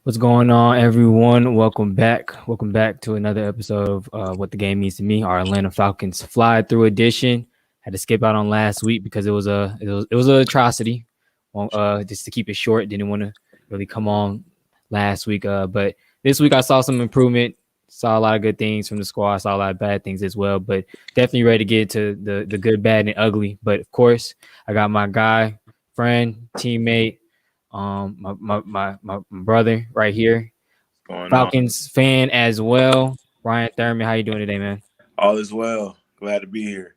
What's going on, everyone? Welcome back. Welcome back to another episode of What the Game Means to Me, our Atlanta Falcons fly through edition. Had to skip out on last week because it was an atrocity. Well, just to keep it short, didn't want to really come on last week. But this week I saw some improvement. Saw a lot of good things from the squad. Saw a lot of bad things as well. But definitely ready to get to the good, bad, and ugly. But of course, I got my guy, friend, teammate, my brother right here, Going on. Falcons fan as well. Ryan Thurman, how you doing today, man? All is well. Glad to be here.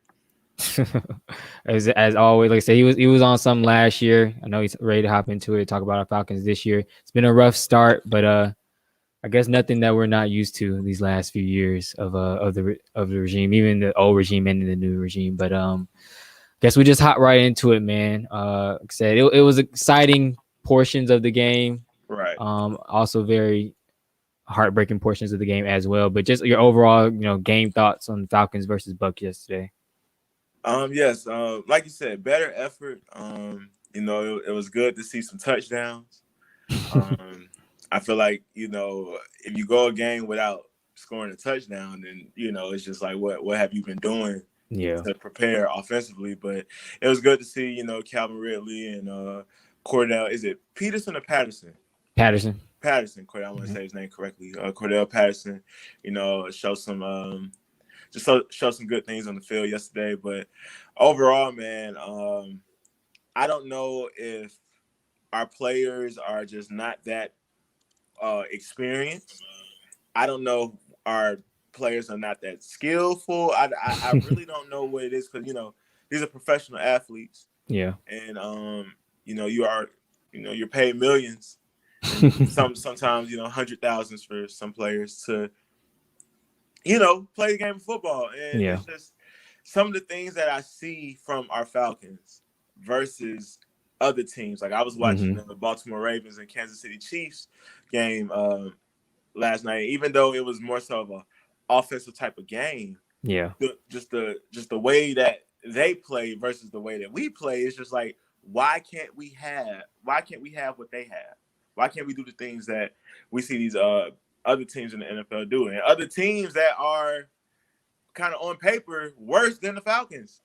as always, like I said, he was on some last year. I know he's ready to hop into it, talk about our Falcons this year. It's been a rough start, but I guess nothing that we're not used to these last few years of the regime, even the old regime and the new regime. But guess we just hop right into it, man. Like I said, it was exciting portions of the game. Right. Also very heartbreaking portions of the game as well. But just your overall, game thoughts on Falcons versus Bucks yesterday. Yes. Like you said, better effort. It was good to see some touchdowns. I feel like, if you go a game without scoring a touchdown, then, it's just like, what have you been doing to prepare offensively? But it was good to see, Calvin Ridley and Cordell. Is it Peterson or Patterson? Patterson. Cordell, I want to say his name correctly. Cordell Patterson, show some show some good things on the field yesterday. But overall, man, I don't know if our players are just not that experienced. I don't know if our players are not that skillful. I really don't know what it is because these are professional athletes. Yeah, and you're paid millions. Sometimes 100,000s for some players to play the game of football, and it's just some of the things that I see from our Falcons versus other teams. Like I was watching the Baltimore Ravens and Kansas City Chiefs game last night, even though it was more so of a offensive type of game. Just the way that they play versus the way that we play is just like, why can't we have what they have? Why can't we do the things that we see these other teams in the NFL do? And other teams that are kind of on paper worse than the Falcons,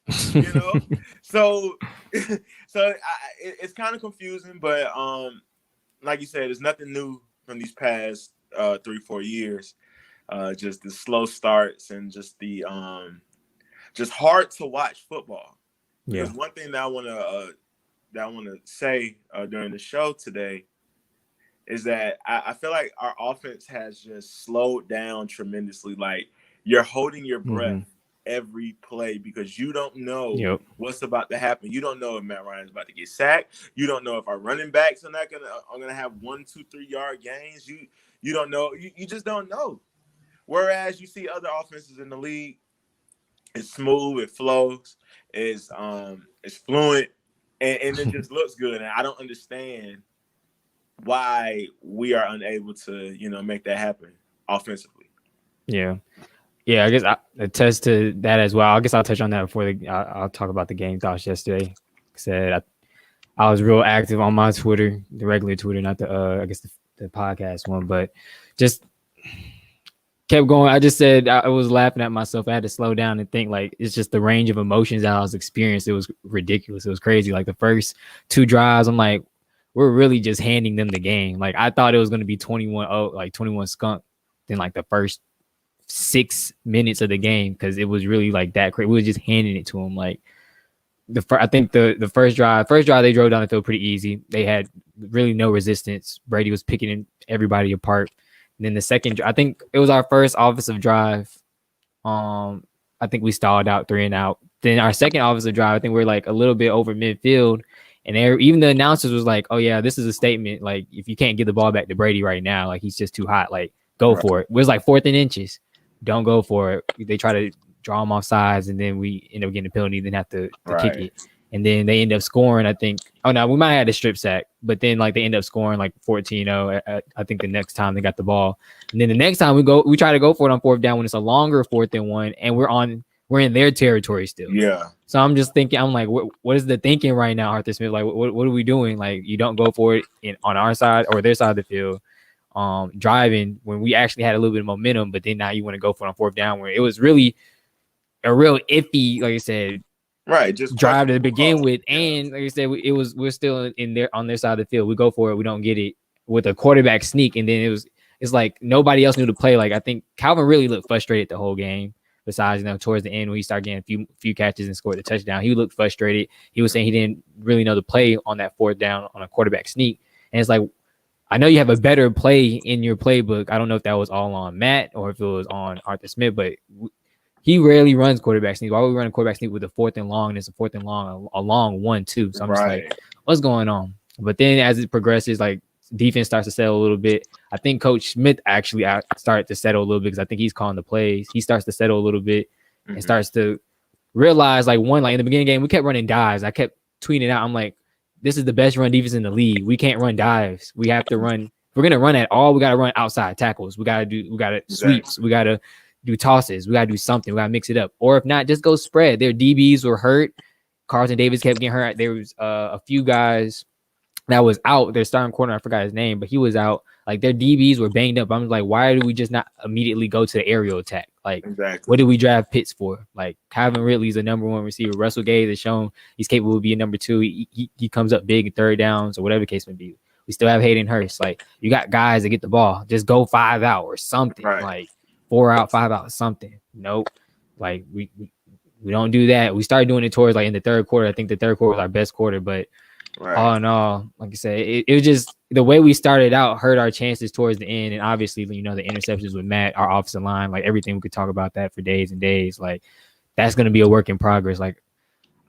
So it's kind of confusing, but like you said, it's nothing new from these past 3-4 years. Just the slow starts and just the just hard to watch football. Because one thing that I want to say during the show today is that I feel like our offense has just slowed down tremendously. Like you're holding your breath every play because you don't know what's about to happen. You don't know if Matt Ryan's about to get sacked. You don't know if our running backs are gonna have 1, 2, 3 yard gains. You don't know. You just don't know. Whereas you see other offenses in the league, it's smooth, it flows, it's fluent, and it just looks good. And I don't understand why we are unable to, make that happen offensively. Yeah. I guess I attest to that as well. I guess I'll touch on that before I'll talk about the game thoughts yesterday. Like I said, I was real active on my Twitter, the regular Twitter, not the the podcast one, but just kept going. I just said I was laughing at myself. I had to slow down and think, like, it's just the range of emotions that I was experiencing. It was ridiculous. It was crazy. Like the first 2 drives, I'm like, we're really just handing them the game. Like I thought it was going to be 21-0, like 21 skunk. Then like the first 6 minutes of the game, because it was really like that crazy. We were just handing it to them. Like I think the first drive they drove down the field pretty easy. They had really no resistance. Brady was picking everybody apart. And then the second, I think it was our first offensive drive. I think we stalled out 3 and out. Then our second offensive drive, I think we're like a little bit over midfield. And even the announcers was like, oh, yeah, this is a statement. Like, if you can't give the ball back to Brady right now, like, he's just too hot. Like, go for it. It was like 4th and inches. Don't go for it. They try to draw him off sides, and then we end up getting a penalty, then have to kick it. And then they end up scoring, I think. Oh, no, we might have had a strip sack. But then, like, they end up scoring, like, 14-0. I think the next time they got the ball. And then the next time we try to go for it on 4th down when it's a longer 4th and 1, and we're in their territory still. Yeah. So I'm just thinking, I'm like, what is the thinking right now, Arthur Smith? Like, what are we doing? Like, you don't go for it on our side or their side of the field. driving when we actually had a little bit of momentum, but then now you want to go for it on fourth down where it was really a real iffy, like I said, right, just drive to begin with. And like I said, we're still in there on their side of the field. We go for it, we don't get it with a quarterback sneak, and then it's like nobody else knew to play. Like I think Calvin really looked frustrated the whole game. Besides, towards the end when he started getting a few catches and scored the touchdown, he looked frustrated. He was saying he didn't really know the play on that fourth down on a quarterback sneak. And it's like, I know you have a better play in your playbook. I don't know if that was all on Matt or if it was on Arthur Smith, but he rarely runs quarterback sneak. Why would we run a quarterback sneak with a fourth and long? And it's a fourth and long, a long 1-2. So I'm just like, what's going on? But then as it progresses, like defense starts to settle a little bit. I think Coach Smith actually started to settle a little bit because I think he's calling the plays. He starts to settle a little bit and starts to realize, like in the beginning of the game, we kept running dives. I kept tweeting out, I'm like, this is the best run defense in the league. We can't run dives. We have to run. If we're gonna run at all, we gotta run outside tackles. We gotta sweeps. We gotta do tosses. We gotta do something. We gotta mix it up. Or if not, just go spread. Their DBs were hurt. Carlton Davis kept getting hurt. There was a few guys that was out. Their starting corner, I forgot his name, but he was out. Like their DBs were banged up. I'm like, why do we just not immediately go to the aerial attack? Like, what did we draft Pitts for? Like, Calvin Ridley's a number one receiver. Russell Gage has shown he's capable of being number two. He comes up big in third downs or whatever the case may be. We still have Hayden Hurst. Like, you got guys that get the ball. Just go 5 out or something. Right. Like 4 out, 5 out, something. Nope. Like we don't do that. We started doing it towards like in the third quarter. I think the third quarter was our best quarter, but all in all, like I said, it was just the way we started out hurt our chances towards the end. And obviously, the interceptions with Matt, our offensive line, like everything, we could talk about that for days and days. Like that's going to be a work in progress. Like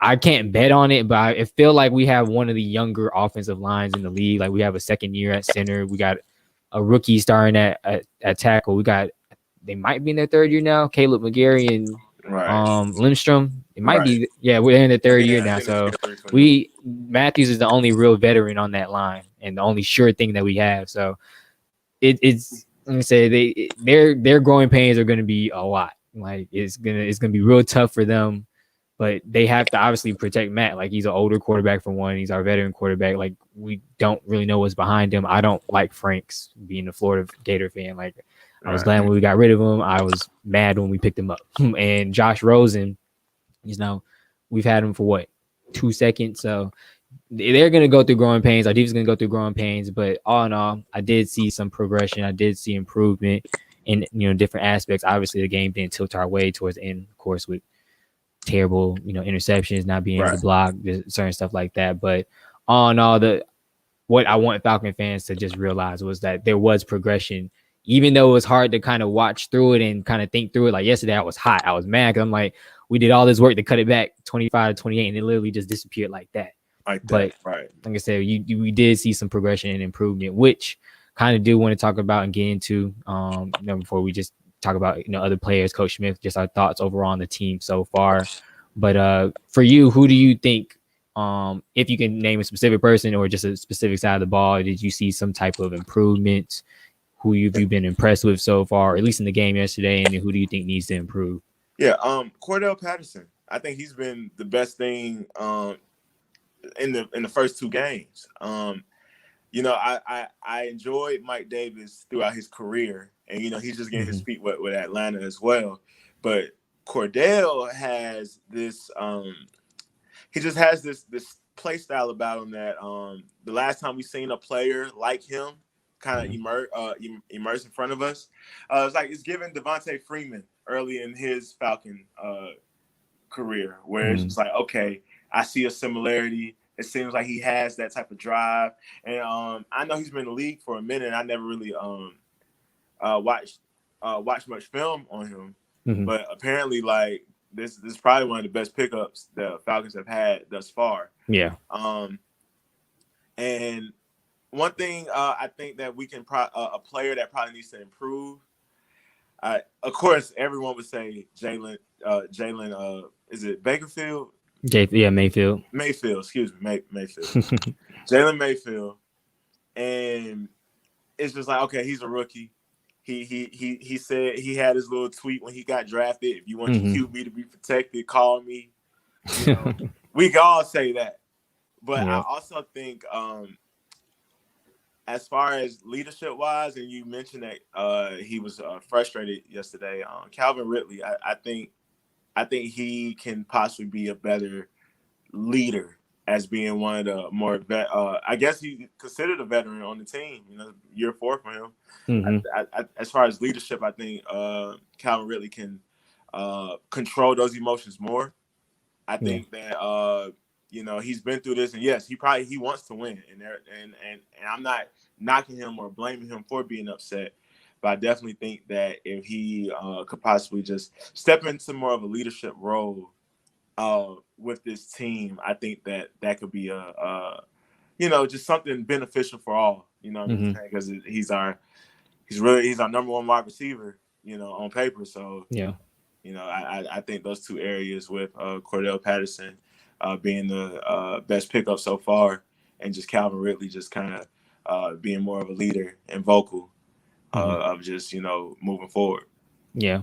I can't bet on it, but I feel like we have one of the younger offensive lines in the league. Like we have a second year at center. We got a rookie starting at tackle. They might be in their third year now. Caleb McGarry and Lindstrom. It might be. Yeah, we're in the third year now. So Matthews is the only real veteran on that line and the only sure thing that we have. So it's let me say their growing pains are going to be a lot. Like it's gonna be real tough for them. But they have to obviously protect Matt. Like he's an older quarterback for one. He's our veteran quarterback. Like we don't really know what's behind him. I don't like Franks being a Florida Gator fan. Like I was glad when we got rid of him. I was mad when we picked him up. And Josh Rosen, we've had him for 2 seconds. So they're going to go through growing pains. Our defense is going to go through growing pains. But all in all, I did see some progression. I did see improvement in different aspects. Obviously, the game didn't tilt our way towards the end, of course, with terrible interceptions, not being able to block, certain stuff like that. But all in all, what I want Falcon fans to just realize was that there was progression. Even though it was hard to kind of watch through it and kind of think through it. Like yesterday, I was hot. I was mad because I'm like, we did all this work to cut it back 25-28, and it literally just disappeared like that. But like I said, we did see some progression and improvement, which kind of do want to talk about and get into before we just talk about other players, Coach Smith, just our thoughts overall on the team so far. But for you, who do you think, if you can name a specific person or just a specific side of the ball, did you see some type of improvement? Who you've been impressed with so far, or at least in the game yesterday, and who do you think needs to improve? Yeah, Cordell Patterson. I think he's been the best thing in the first 2 games. I enjoyed Mike Davis throughout his career, and he's just getting his feet wet with Atlanta as well. But Cordell has this. He just has this play style about him that the last time we seen a player like him kind of immerse in front of us. It's giving Devontae Freeman early in his Falcon career, where it's just like, okay, I see a similarity. It seems like he has that type of drive, and I know he's been in the league for a minute. I never really watched much film on him, but apparently, like this is probably one of the best pickups the Falcons have had thus far. Yeah. And one thing I think that we can a player that probably needs to improve. Of course, everyone would say Jalen. Is it Bakerfield? Mayfield. Mayfield, excuse me, Mayfield. Jalen Mayfield, and it's just like, okay, he's a rookie. He said he had his little tweet when he got drafted. If you want your QB to be protected, call me. We can all say that, but I also think as far as leadership wise, and you mentioned that he was frustrated yesterday. Calvin Ridley, I think he can possibly be a better leader as being one of the more I guess he considered a veteran on the team. Year 4 for him. Mm-hmm. As far as leadership, I think Calvin Ridley can control those emotions more. I think that he's been through this, and yes, he wants to win, and I'm not knocking him or blaming him for being upset, but I definitely think that if he could possibly just step into more of a leadership role with this team, I think that could be just something beneficial for all. You know what I'm saying? Because he's our number one wide receiver, on paper. So yeah. I think those two areas with Cordell Patterson being the best pickup so far, and just Calvin Ridley just kind of being more of a leader and vocal of just moving forward. Yeah,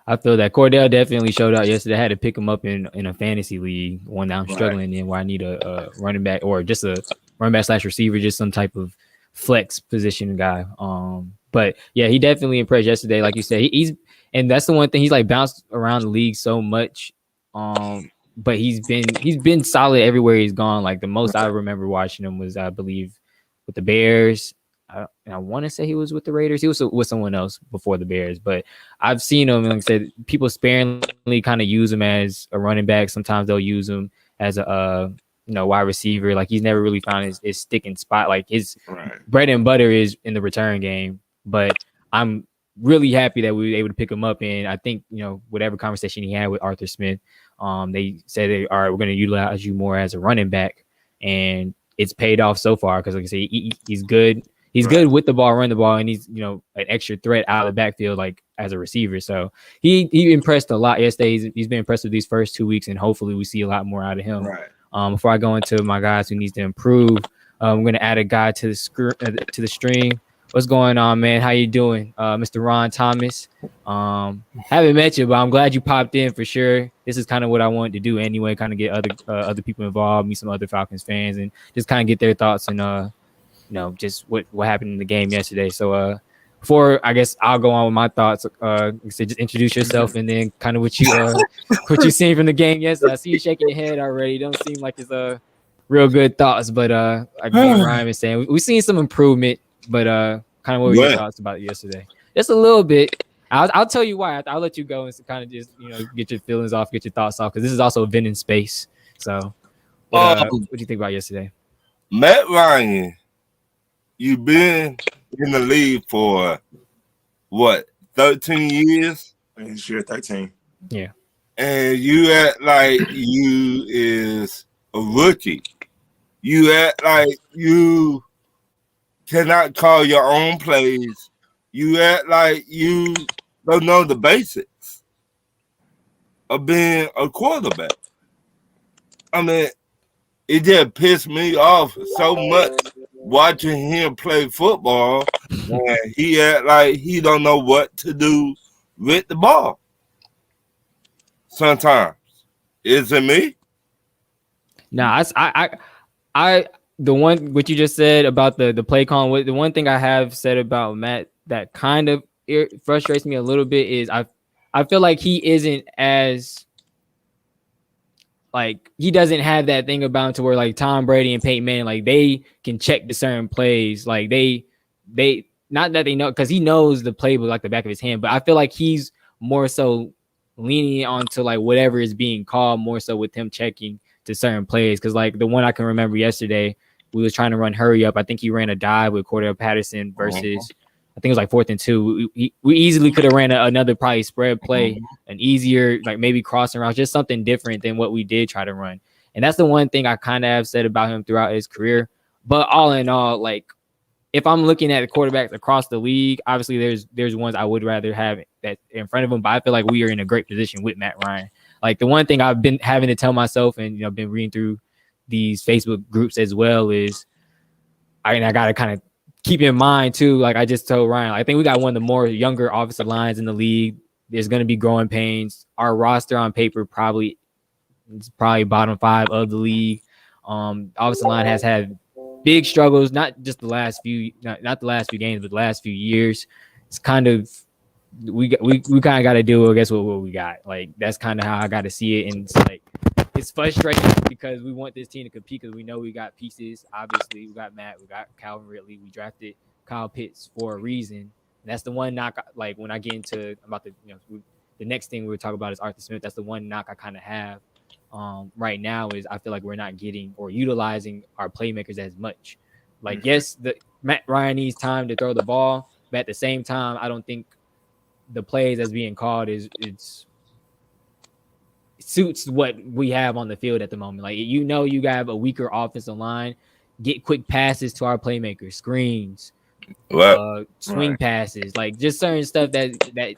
I feel that Cordell definitely showed out yesterday. I had to pick him up in a fantasy league, one that I'm struggling in, where I need a running back or just a running back / receiver, just some type of flex position guy. But yeah, he definitely impressed yesterday. Like you said, and that's the one thing, he's like bounced around the league so much. But he's been solid everywhere he's gone. Like the most I remember watching him was, I believe, with the Bears. I want to say he was with the Raiders. He was with someone else before the Bears, but I've seen him. Like I said, people sparingly kind of use him as a running back. Sometimes they'll use him as a wide receiver. Like he's never really found his sticking spot. Like his bread and butter is in the return game. But I'm really happy that we were able to pick him up. And I think whatever conversation he had with Arthur Smith, they said, all right, we're going to utilize you more as a running back, and it's paid off so far because, like I say, he's good. He's good with the ball, run the ball, and he's an extra threat out of the backfield, like as a receiver. So he impressed a lot yesterday. He's been impressed with these first 2 weeks, and hopefully we see a lot more out of him. Before I go into my guys who needs to improve, I'm going to add a guy to the stream. What's going on, man? How you doing, Mr. Ron Thomas? Haven't met you, but I'm glad you popped in for sure. This is kind of what I wanted to do anyway, kind of get other people involved, meet some other Falcons fans, and just kind of get their thoughts and just what happened in the game yesterday. So before I guess I'll go on with my thoughts, just introduce yourself and then kind of what you seen from the game yesterday. I see you shaking your head already. Don't seem like it's real good thoughts, but like Ryan was saying, we've seen some improvement. But kind of what were your thoughts about it yesterday? Just a little bit. I'll tell you why. I'll let you go and kind of just get your feelings off, get your thoughts off, because this is also a venting space. So, what do you think about yesterday? Matt Ryan, you've been in the league for what, 13 years? This year 13. Yeah. And you act like you is a rookie. You act like you cannot call your own plays. You act like you don't know the basics of being a quarterback. I mean, it just pissed me off so much watching him play football, and he act like he don't know what to do with the ball. Sometimes. Is it me? No, I the one what you just said about the play call. The one thing I have said about Matt that kind of frustrates me a little bit is I feel like he isn't as like he doesn't have that thing about him to where like Tom Brady and Peyton Manning, like they can check the certain plays, like they not that they know, because he knows the playbook like the back of his hand, but I feel like he's more so leaning onto like whatever is being called more so with him checking to certain plays. Because like the one I can remember yesterday, we was trying to run hurry up. I think he ran a dive with Cordell Patterson versus I think it was like 4th and 2. We easily could have ran another probably spread play, an easier like maybe crossing route, just something different than what we did try to run. And that's the one thing I kind of have said about him throughout his career. But all in all, like if I'm looking at the quarterbacks across the league, obviously there's ones I would rather have that in front of him, but I feel like we are in a great position with Matt Ryan. Like the one thing I've been having to tell myself, and been reading through these Facebook groups as well, is I got to kind of keep in mind too. Like I just told Ryan, I think we got one of the more younger offensive lines in the league. There's going to be growing pains. Our roster on paper probably bottom 5 of the league. Offensive line has had big struggles, not just the last few, not the last few games, but the last few years. It's kind of we kind of got to deal with, I guess, what we got. Like that's kind of how I got to see it, and it's like it's frustrating because we want this team to compete because we know we got pieces. Obviously, we got Matt, we got Calvin Ridley, we drafted Kyle Pitts for a reason. And that's the one knock. Like when I get into about the the next thing we'll talk about is Arthur Smith. That's the one knock I kind of have right now is I feel like we're not getting or utilizing our playmakers as much. Like yes, the Matt Ryan needs time to throw the ball, but at the same time, I don't think the plays that's being called it suits what we have on the field at the moment. Like you have a weaker offensive line, get quick passes to our playmakers, screens, swing passes, like just certain stuff that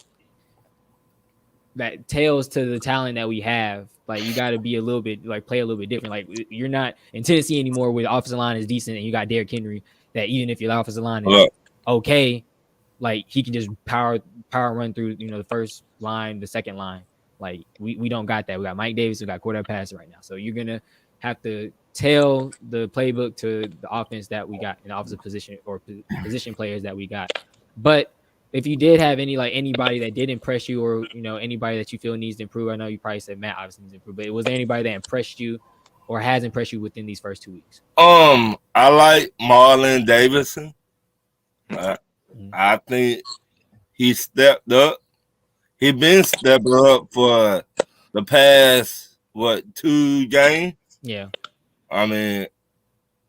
tails to the talent that we have. Like you got to be a little bit like play a little bit different. Like you're not in Tennessee anymore where the offensive line is decent and you got Derrick Henry that even if your offensive line is okay, like he can just power run through the first line, the second line. Like we don't got that. We got Mike Davis, we got Cordell Patterson right now. So you're gonna have to tell the playbook to the offense that we got in the offensive position or position players that we got. But if you did have anybody that did impress you or anybody that you feel needs to improve, I know you probably said Matt obviously needs to improve, but was there anybody that impressed you or has impressed you within these first 2 weeks? I like Marlon Davidson. I think he stepped up. He been stepping up for the past 2 games. Yeah. I mean,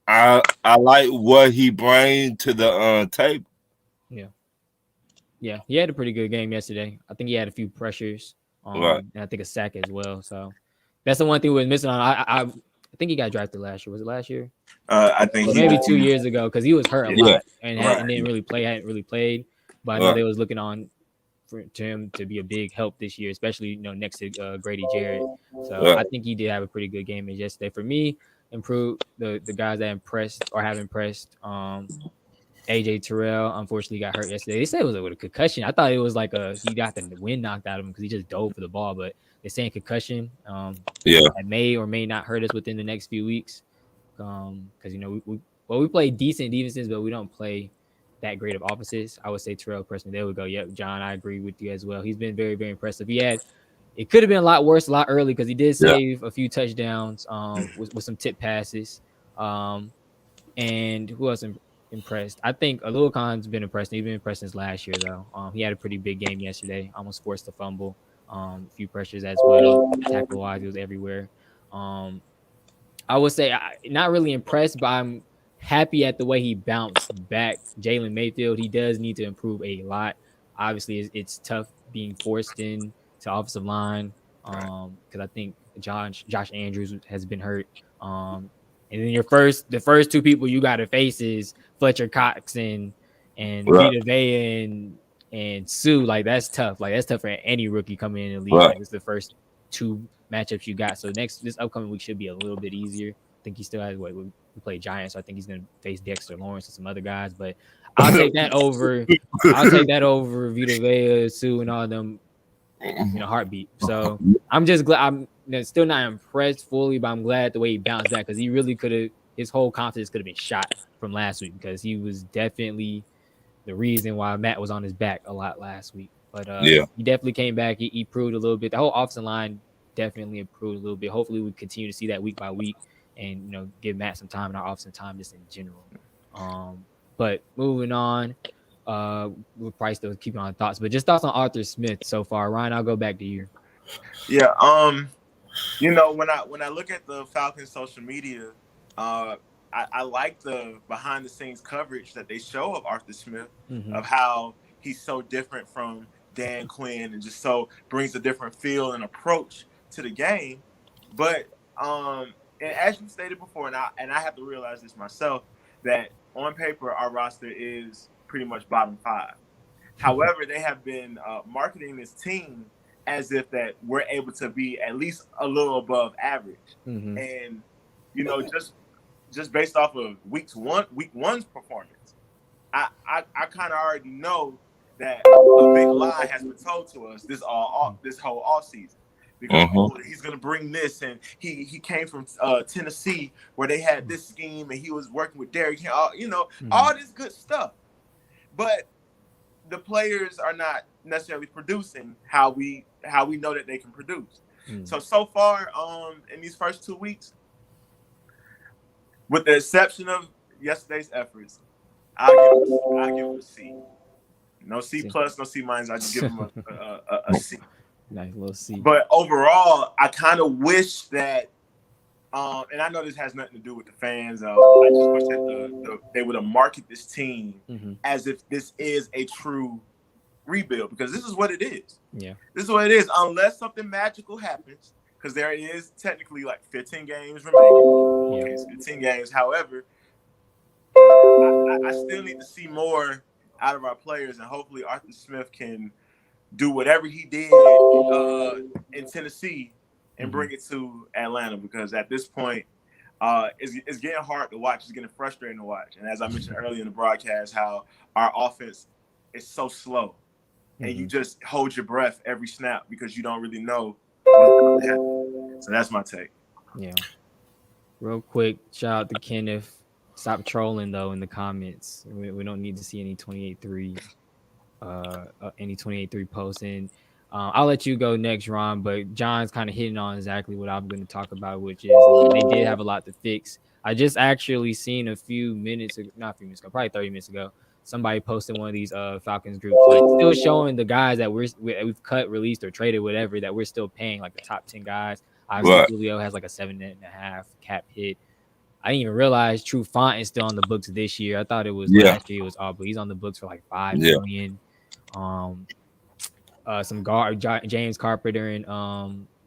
I like what he brings to the table. Yeah, he had a pretty good game yesterday. I think he had a few pressures, and I think a sack as well. So that's the one thing we're missing on. I think he got drafted last year. Was it last year? I think maybe 2 years ago because he was hurt a lot and didn't really play. Hadn't really played, but I know they was looking on to him to be a big help this year, especially next to Grady Jarrett. So I think he did have a pretty good game yesterday. For me, improved the guys that impressed or have impressed. AJ Terrell unfortunately got hurt yesterday. They said it was with a concussion. I thought it was like he got the wind knocked out of him because he just dove for the ball. But they're saying concussion. That may or may not hurt us within the next few weeks. Because we play decent defenses, but we don't play that great of offenses. I would say Terrell personally. There we go. Yep, John, I agree with you as well. He's been very, very impressive. It could have been a lot worse, a lot early because he did save a few touchdowns with some tip passes. And who else impressed? I think Alua Khan's been impressed. He's been impressed since last year, though. He had a pretty big game yesterday. Almost forced a fumble. A few pressures as well. Tackle-wise, he was everywhere. I would say not really impressed, but I'm happy at the way he bounced back. Jalen Mayfield, he does need to improve a lot. Obviously, it's tough being forced in to offensive line because I think Josh Andrews has been hurt. And then the first 2 people you got to face is Fletcher Cox and Vita Vea and Sue. Like that's tough. Like that's tough for any rookie coming in the league. Like, it's the first 2 matchups you got. So this upcoming week should be a little bit easier. I think he still has we play Giants, so I think he's gonna face Dexter Lawrence and some other guys. But I'll take that over. I'll take that over Vita Vea, Sue, and all of them in a heartbeat. So I'm just glad. I'm still not impressed fully, but I'm glad the way he bounced back because he really could have. His whole confidence could have been shot from last week because he was definitely the reason why Matt was on his back a lot last week. But he definitely came back. He improved a little bit. The whole offensive line definitely improved a little bit. Hopefully, we continue to see that week by week and give Matt some time and our offensive time just in general. But moving on, we'll probably still keep on thoughts, but just thoughts on Arthur Smith so far. Ryan, I'll go back to you. Yeah. When I look at the Falcons social media, I like the behind the scenes coverage that they show of Arthur Smith, of how he's so different from Dan Quinn and just so brings a different feel and approach to the game. But and as you stated before, and I have to realize this myself, that on paper our roster is pretty much bottom 5. However, they have been marketing this team as if that we're able to be at least a little above average. And just based off of week one's performance, I kind of already know that a big lie has been told to us this whole off season. because he's gonna bring this, and he came from Tennessee where they had this scheme, and he was working with Derrick, all this good stuff. But the players are not necessarily producing how we know that they can produce. So far, in these first 2 weeks, with the exception of yesterday's efforts, I'll give him a C. No C plus, no C minus. I just give him a C. Nice little C. But overall, I kind of wish that, and I know this has nothing to do with the fans. I just wish that they would have marketed this team as if this is a true rebuild, because this is what it is. Yeah, this is what it is. Unless something magical happens, because there is technically like 15 games remaining. Yeah. It's 15 games. However, I still need to see more out of our players, and hopefully Arthur Smith can do whatever he did in Tennessee and bring it to Atlanta, because at this point, it's getting hard to watch. It's getting frustrating to watch. And as I mentioned earlier in the broadcast, how our offense is so slow, and you just hold your breath every snap because you don't really know what's going to happen. So that's my take. Yeah. Real quick, shout out to Kenneth. Stop trolling though in the comments. We don't need to see any 28-3 posts. And I'll let you go next, Ron. But John's kind of hitting on exactly what I'm going to talk about, which is they did have a lot to fix. I just actually seen not a few minutes ago, probably 30 minutes ago, somebody posted one of these Falcons groups, like still showing the guys that we've cut, released, or traded, whatever, that we're still paying, like the top 10 guys. Obviously, Julio has like a 7.5 cap hit. I didn't even realize True Font is still on the books this year. I thought it was last year. It was all, but he's on the books for like $5 million. Some guard, James Carpenter, and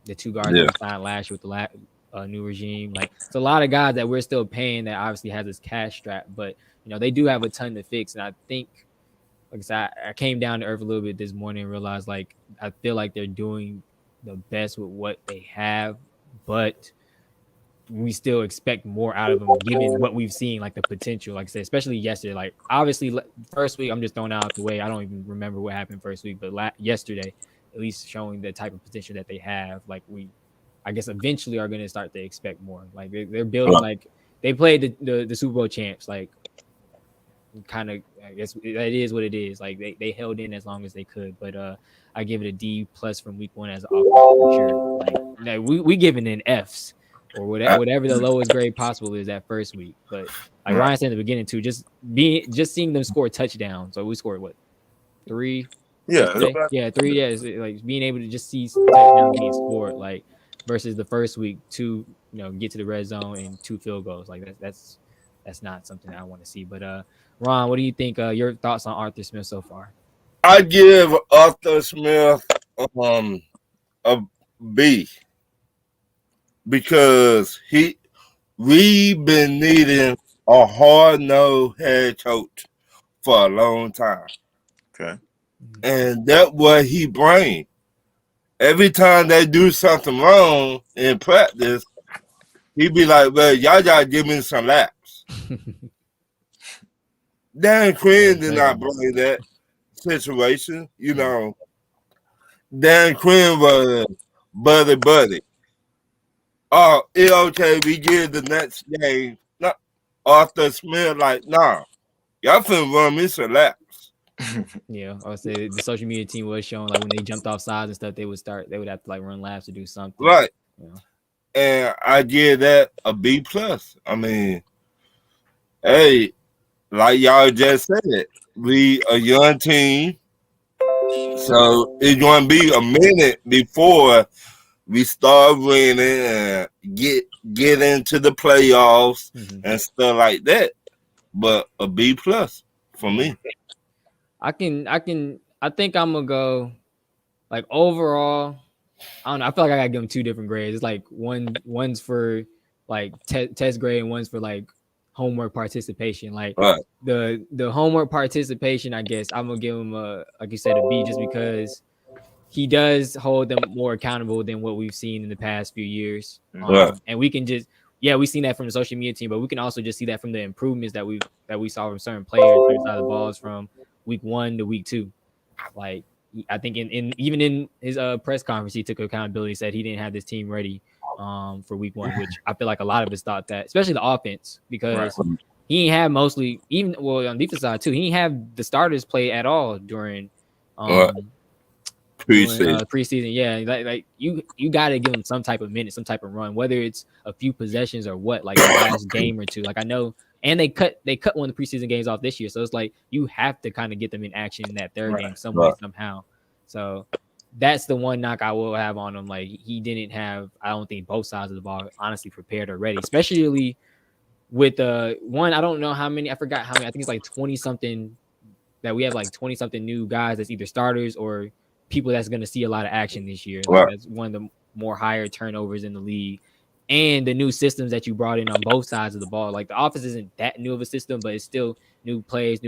the two guards that we signed last year with the new regime. Like, it's a lot of guys that we're still paying that obviously has this cash strap, but they do have a ton to fix. And I think, like I said, I came down to earth a little bit this morning and realized, like, I feel like they're doing the best with what they have, but we still expect more out of them, given what we've seen, like the potential, like I said, especially yesterday. Like, obviously, first week, I'm just throwing out the way. I don't even remember what happened first week, but yesterday, at least showing the type of potential that they have, like, I guess, eventually are going to start to expect more. Like, they're building, like, they played the Super Bowl champs, like, kind of, I guess it is what it is. Like, they held in as long as they could, but I give it a D+ from week one as an offense for sure. Like, we giving in Fs, or whatever the lowest grade possible is that first week. But like Ryan said in the beginning too, just seeing them score touchdowns. So we scored 3? Yeah, 3. Yeah, like being able to just see touchdowns being scored, like, versus the first week 2, get to the red zone and 2 field goals. Like that's not something I want to see. But Ron, what do you think? Your thoughts on Arthur Smith so far? I give Arthur Smith a B, because we've been needing a hard-nosed head coach for a long time. Okay. And that's what he brings. Every time they do something wrong in practice, he be like, well, y'all gotta give me some laps. Dan Quinn did not bring that situation. Dan Quinn was buddy. Oh, it's okay. We get the next game. No, Arthur Smith, like, nah, y'all finna run me some laps. Yeah, I would say the social media team was showing, like, when they jumped off sides and stuff, they would have to like run laps to do something. Right. And I give that a B+. I mean, hey, like y'all just said, we a young team, so it's gonna be a minute before we start winning and get into the playoffs and stuff like that. But a B+ for me. I think I'm gonna go, like, overall. I don't know. I feel like I gotta give them 2 different grades. It's like one's for like test grade and one's for like homework participation. Like, the homework participation, I guess I'm gonna give him like you said, a B, just because he does hold them more accountable than what we've seen in the past few years. And we can just, we've seen that from the social media team, but we can also just see that from the improvements that we saw from certain players, certain side of the balls from week 1 to week 2. Like, I think even in his press conference, he took accountability, said he didn't have this team ready for week 1, which I feel like a lot of us thought that, especially the offense, because he ain't have mostly, even on the defense side too, he ain't have the starters play at all during preseason. Yeah, like you got to give him some type of minute, some type of run, whether it's a few possessions or what, like the last game or two. Like I know, and they cut one of the preseason games off this year, so it's like you have to kind of get them in action in that third game some way somehow. So that's the one knock I will have on him. Like he didn't have, I don't think, both sides of the ball honestly prepared or ready, especially with one. I don't know how many. I forgot how many. I think it's like 20 something. That we have like 20 something new guys that's either starters or people that's going to see a lot of action this year. Like that's one of the more higher turnovers in the league, and the new systems that you brought in on both sides of the ball. Like the offense isn't that new of a system, but it's still new plays,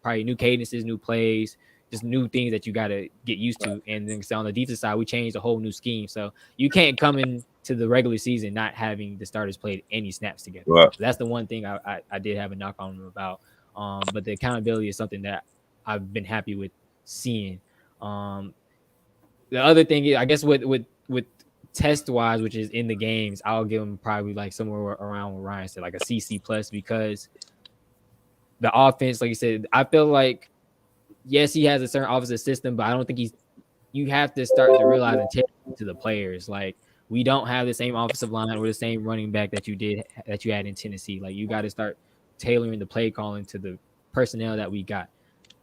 probably new cadences, new plays, just new things that you got to get used to. And then on the defensive side, we changed a whole new scheme. So you can't come into the regular season not having the starters played any snaps together. So that's the one thing I did have a knock on them about. But the accountability is something that I've been happy with seeing. The other thing is, I guess with test wise, which is in the games, I'll give him probably like somewhere around what Ryan said, like a CC plus, because the offense, like you said, I feel like yes, he has a certain offensive system, but I don't think you have to start to realize and tell to the players, like we don't have the same offensive line or the same running back that you had in Tennessee. Like you got to start tailoring the play calling to the personnel that we got.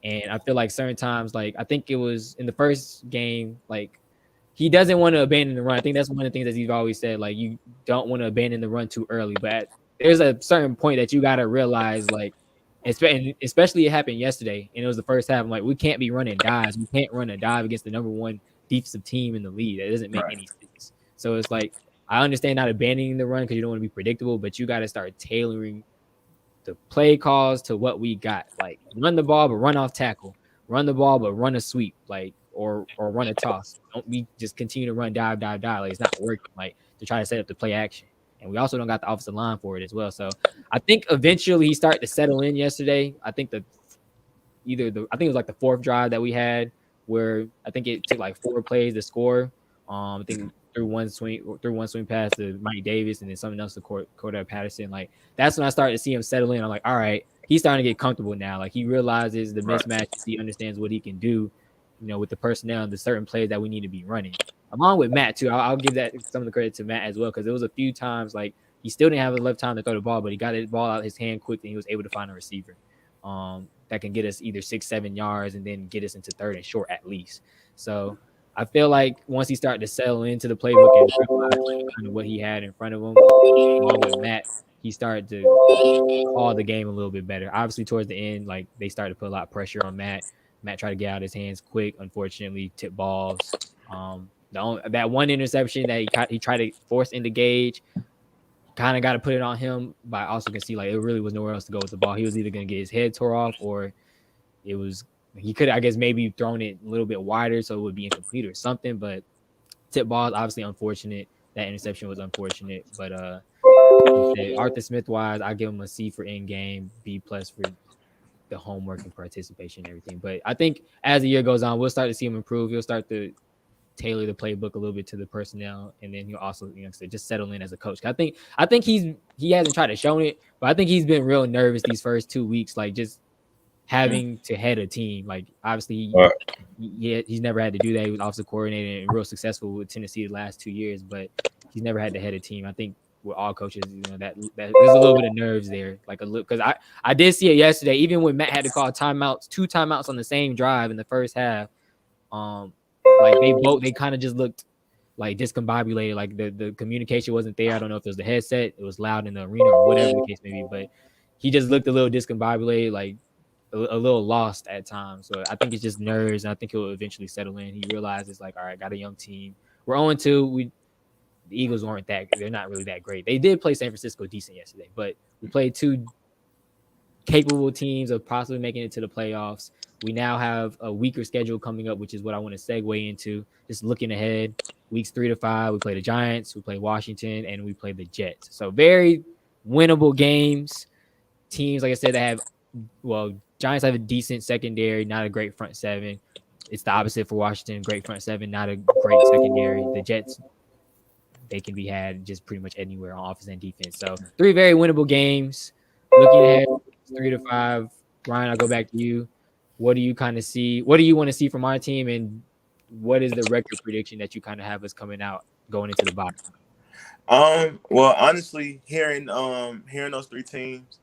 And I feel like certain times, like I think it was in the first game, like he doesn't want to abandon the run. I think that's one of the things that he's always said, like you don't want to abandon the run too early. But there's a certain point that you got to realize, like, especially it happened yesterday, and it was the first half. I'm like, we can't be running dives. We can't run a dive against the number 1 defensive team in the league. That doesn't make any sense. So it's like, I understand not abandoning the run because you don't want to be predictable, but you got to start tailoring the play calls to what we got. Like run the ball, but run off tackle. Run the ball, but run a sweep, like or run a toss. Don't be just continue to run dive. Like it's not working. Like to try to set up the play action. And we also don't got the offensive line for it as well. So I think eventually he started to settle in yesterday. I think I think it was like the 4th drive that we had where I think it took like 4 plays to score. I think through one swing pass to Mike Davis and then something else to Cordell Patterson. Like that's when I started to see him settle in. I'm like, all right, he's starting to get comfortable now. Like he realizes the mismatches. He understands what he can do, with the personnel and the certain plays that we need to be running. Along with Matt too. I'll give that some of the credit to Matt as well, because there was a few times like he still didn't have enough time to throw the ball, but he got the ball out of his hand quick and he was able to find a receiver that can get us either 6-7 yards and then get us into 3rd and short at least. So I feel like once he started to settle into the playbook and realize kind of what he had in front of him, along with Matt, he started to call the game a little bit better. Obviously, towards the end, like they started to put a lot of pressure on Matt. Matt tried to get out of his hands quick. Unfortunately, tip balls. That one interception that he tried to force into Gage, kind of got to put it on him. But I also can see like it really was nowhere else to go with the ball. He was either going to get his head tore off or it was. He could, I guess, maybe thrown it a little bit wider so it would be incomplete or something. But tip ball is obviously unfortunate. That interception was unfortunate. But Arthur Smith wise, I give him a C for in game, B+ for the homework and participation and everything. But I think as the year goes on, we'll start to see him improve. He'll start to tailor the playbook a little bit to the personnel, and then he'll also, just settle in as a coach. I think he hasn't tried to show it, but I think he's been real nervous these first 2 weeks, like just having to head a team. Like obviously he's never had to do that. He was offensive coordinator and real successful with Tennessee the last 2 years, but he's never had to head a team. I think with all coaches, that there's a little bit of nerves there, like a little, because I did see it yesterday. Even when Matt had to call timeouts, 2 timeouts on the same drive in the first half, like they kind of just looked like discombobulated, like the communication wasn't there. I don't know if it was the headset, it was loud in the arena or whatever the case may be, but he just looked a little discombobulated, like a little lost at times. So I think it's just nerves, and I think he'll eventually settle in. He realizes like, all right, got a young team. We're 0-2. The Eagles they're not really that great. They did play San Francisco decent yesterday, but we played 2 capable teams of possibly making it to the playoffs. We now have a weaker schedule coming up, which is what I want to segue into. Just looking ahead, weeks 3 to 5, we play the Giants, we play Washington, and we play the Jets. So very winnable games. Teams, like I said, that have, Giants have a decent secondary, not a great front seven. It's the opposite for Washington. Great front seven, not a great secondary. The Jets, they can be had just pretty much anywhere on offense and defense. So 3 very winnable games. Looking ahead, 3 to 5. Ryan, I'll go back to you. What do you kind of see? What do you want to see from our team, and what is the record prediction that you kind of have us coming out going into the bye? Well, honestly, hearing those 3 teams,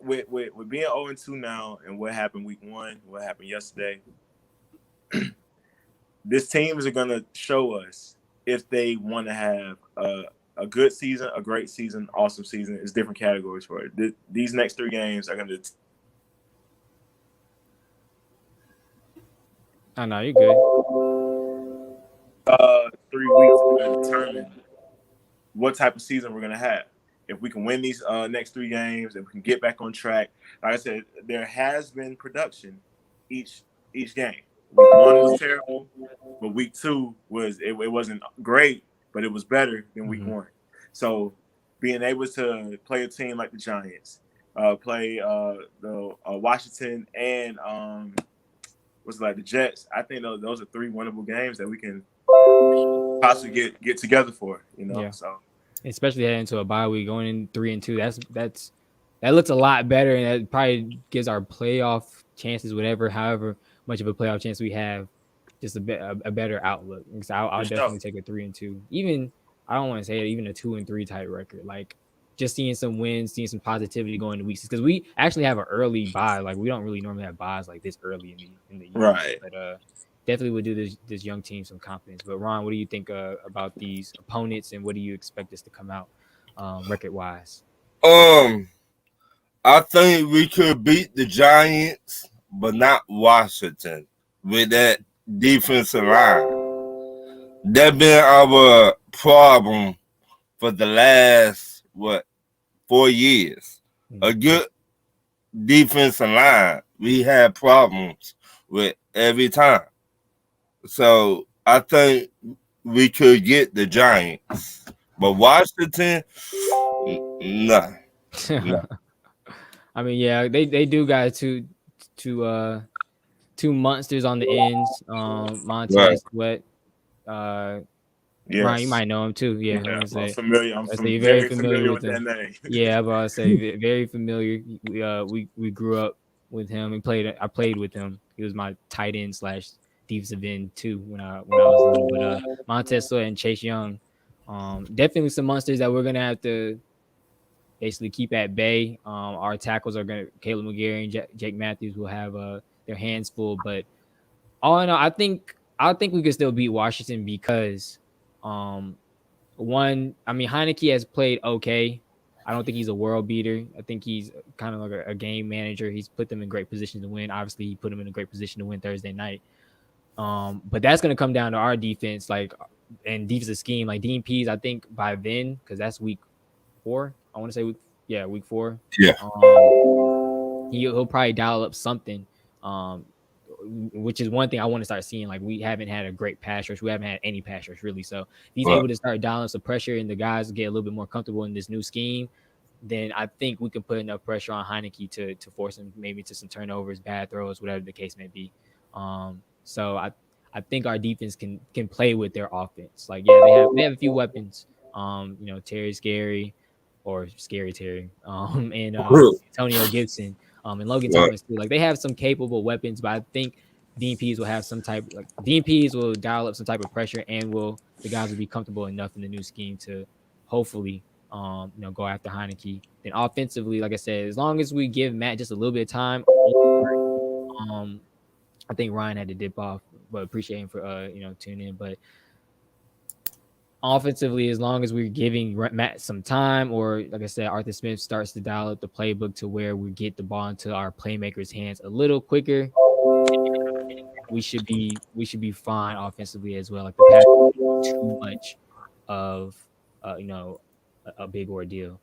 with being 0-2 now, and what happened week 1, what happened yesterday, this team is going to show us if they want to have a good season, a great season, awesome season. It's different categories for it. These next 3 games are going to. Oh no, you're good. 3 weeks to determine what type of season we're going to have. If we can win these next 3 games, if we can get back on track. Like I said, there has been production each game. Week 1 was terrible, but week 2 it wasn't great, but it was better than week 1. So being able to play a team like the Giants, play the Washington and the Jets, I think those are 3 winnable games that we can possibly get together for. Yeah. So especially heading into a bye week, going in 3-2, that looks a lot better, and that probably gives our playoff chances, however much of a playoff chance we have, just a better outlook. So I'll definitely take a 3-2. Even I don't want to say it, even a 2-3 type record. Like just seeing some wins, seeing some positivity going into weeks, because we actually have an early bye. Like we don't really normally have byes like this early in the year. Right. But definitely would do this young team some confidence. But Ron, what do you think about these opponents, and what do you expect us to come out record wise? I think we could beat the Giants, but not Washington with that defensive line. That's been our problem for the last 4 years. A good defensive line we had problems with every time. So I think we could get the Giants, but Washington, no. I mean, yeah, they do got two monsters on the ends. Montez Sweat. Yes. Ryan, you might know him too. Yeah, I'm familiar. I'm very familiar with that him. name. Yeah, I'm about to say very familiar. We grew up with him and I played with him. He was my tight end / defensive end too when I was little. But Montez Sweat and Chase Young, definitely some monsters that we're gonna have to basically keep at bay. Our tackles are Caleb McGarry and Jake Matthews will have their hands full. But all in all, I think we could still beat Washington because Heineke has played okay. I don't think he's a world beater. I think he's kind of like a game manager. He's put them in great position to win. Obviously, he put them in a great position to win Thursday night. But that's going to come down to our defense, and defensive scheme. Like Dean Pease, I think by then, because that's week 4. I want to say week 4. Yeah. He'll probably dial up something. Which is one thing I want to start seeing. Like we haven't had a great pass rush. We haven't had any pass rush really. So if he's able to start dialing some pressure and the guys get a little bit more comfortable in this new scheme, then I think we can put enough pressure on Heineke to force him maybe to some turnovers, bad throws, whatever the case may be. So I think our defense can play with their offense. Like they have a few weapons. Terry Scary or Scary Terry, and Antonio Gibson. And Logan Thomas too. Like they have some capable weapons, but I think Dean Pease will have Dean Pease will dial up some type of pressure, and the guys will be comfortable enough in the new scheme to hopefully go after Heineke. Then offensively, like I said, as long as we give Matt just a little bit of time, I think Ryan had to dip off, but appreciate him for tuning in. But offensively, as long as we're giving Matt some time, or like I said, Arthur Smith starts to dial up the playbook to where we get the ball into our playmakers' hands a little quicker, we should be fine offensively as well. Like the pass is too much of a big ordeal.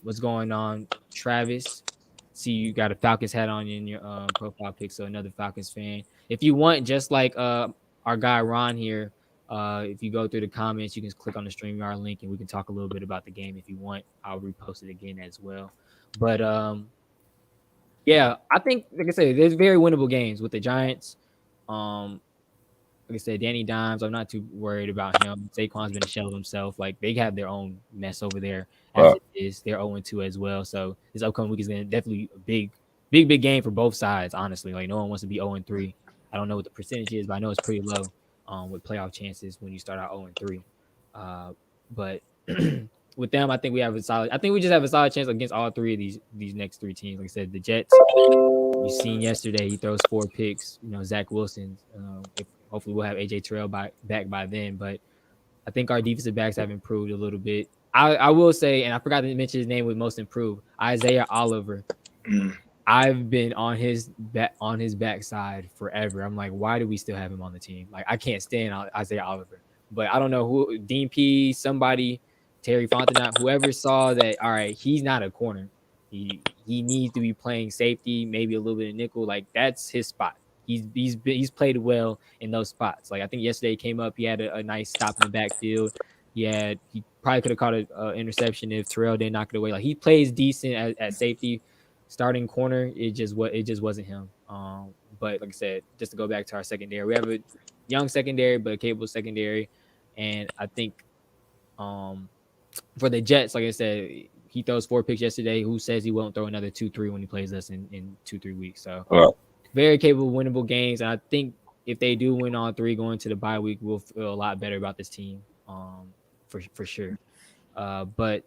What's going on, Travis? See, you got a Falcons hat on in your profile pic, so another Falcons fan. If you want, just like our guy Ron here. If you go through the comments, you can click on the StreamYard link and we can talk a little bit about the game if you want. I'll repost it again as well. But I think, like I said, there's very winnable games with the Giants. Like I said, Danny Dimes, I'm not too worried about him. Saquon's been a shell of himself. Like, they have their own mess over there as it is. They're 0-2 as well. So this upcoming week is going to definitely a big game for both sides, honestly. Like, no one wants to be 0-3. I don't know what the percentage is, but I know it's pretty low with playoff chances when you start out 0-3. But with them, I think we just have a solid chance against all three of these next three teams. Like I said, the Jets, you seen yesterday, he throws 4 picks. Zach Wilson, hopefully we'll have AJ Terrell back by then. But I think our defensive backs have improved a little bit. I will say, and I forgot to mention his name with most improved, Isaiah Oliver. I've been on his backside forever. I'm like, why do we still have him on the team? Like, I can't stand Isaiah Oliver. But I don't know who, Dean P, somebody, Terry Fontenot, whoever saw that, all right, he's not a corner. He needs to be playing safety, maybe a little bit of nickel. Like, that's his spot. He's played well in those spots. Like, I think yesterday he came up, he had a nice stop in the backfield. He probably could have caught an interception if Terrell didn't knock it away. Like, he plays decent at safety. Starting corner, it just wasn't him. But like I said, just to go back to our secondary, we have a young secondary, but a capable secondary. And I think for the Jets, like I said, he throws 4 picks yesterday. Who says he won't throw another 2-3 when he plays us in 2-3 weeks? So very capable, winnable games. And I think if they do win all 3 going to the bye week, we'll feel a lot better about this team for sure. But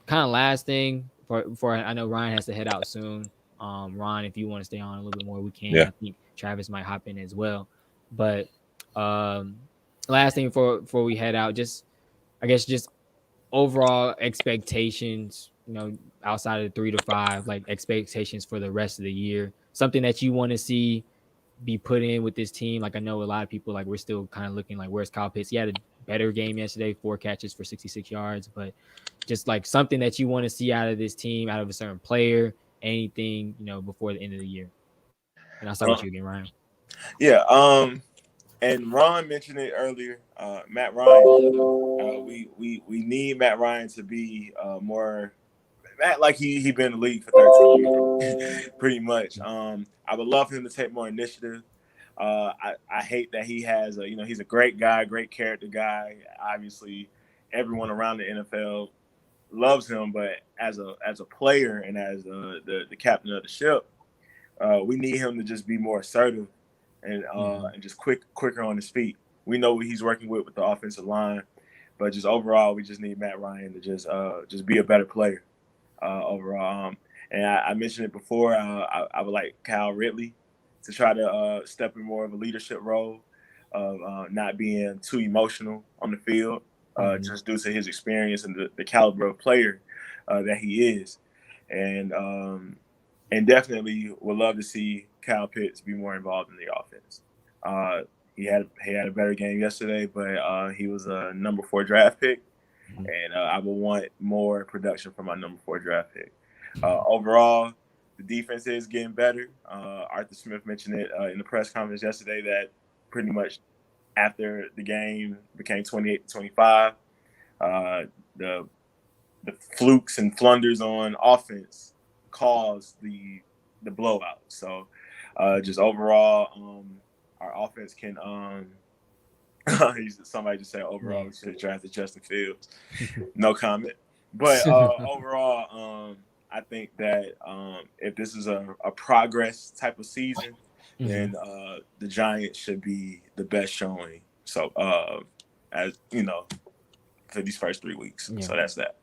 kind of last thing, before I know Ryan has to head out soon. Ron, if you want to stay on a little bit more, we can. Yeah. I think Travis might hop in as well. But last thing before we head out, just overall expectations, outside of the 3 to 5, like expectations for the rest of the year. Something that you want to see be put in with this team. Like, I know a lot of people, like, we're still kind of looking like, where's Kyle Pitts? He had a better game yesterday, 4 catches for 66 yards, but just like something that you want to see out of this team, out of a certain player, anything, before the end of the year. And I'll start with you again, Ryan. Yeah. And Ron mentioned it earlier. Matt Ryan. We need Matt Ryan to be more Matt, like he been in the league for 13 years, pretty much. I would love him to take more initiative. I hate that he has he's a great guy, great character guy. Obviously, everyone around the NFL loves him, but as a player and as the captain of the ship, we need him to just be more assertive and just quicker on his feet. We know what he's working with the offensive line, but just overall, we just need Matt Ryan to just be a better player overall. And I mentioned it before. I would like Kyle Ridley to try to step in more of a leadership role of not being too emotional on the field, just due to his experience and the caliber of player that he is. And definitely would love to see Kyle Pitts be more involved in the offense. He had a better game yesterday, but he was a number 4 draft pick, and I would want more production from my number 4 draft pick. Overall, the defense is getting better. Arthur Smith mentioned it in the press conference yesterday that pretty much after the game became 28-25. The flukes and flunders on offense caused the blowout. So just overall, our offense can somebody just said overall we should have drafted Justin Fields. No comment. But overall, I think that if this is a progress type of season, then the Giants should be the best showing. So as for these first 3 weeks. Yeah. So that's that.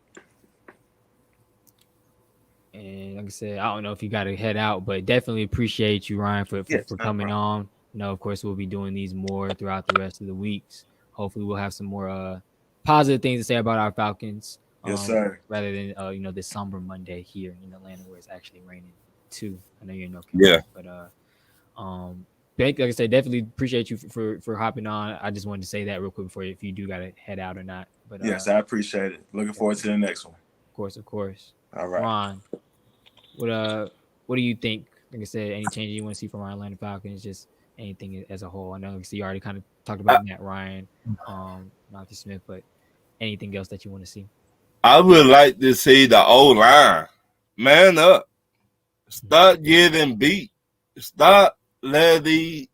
And like I said, I don't know if you got to head out, but definitely appreciate you, Ryan, for coming on. Of course, we'll be doing these more throughout the rest of the weeks. Hopefully, we'll have some more positive things to say about our Falcons. Yes, sir. Rather than this somber Monday here in Atlanta where it's actually raining too. I know you're in North Carolina, but like I said, definitely appreciate you for hopping on. I just wanted to say that real quick before if you do got to head out or not. But yes, I appreciate it. Looking forward to the next one. Of course. All right, Ron. What do you think? Like I said, any changes you want to see from our Atlanta Falcons? Just anything as a whole. I know you already kind of talked about Matt Ryan, Arthur Smith, but anything else that you want to see? I would like to see the O-line man up. Stop getting beat. Stop letting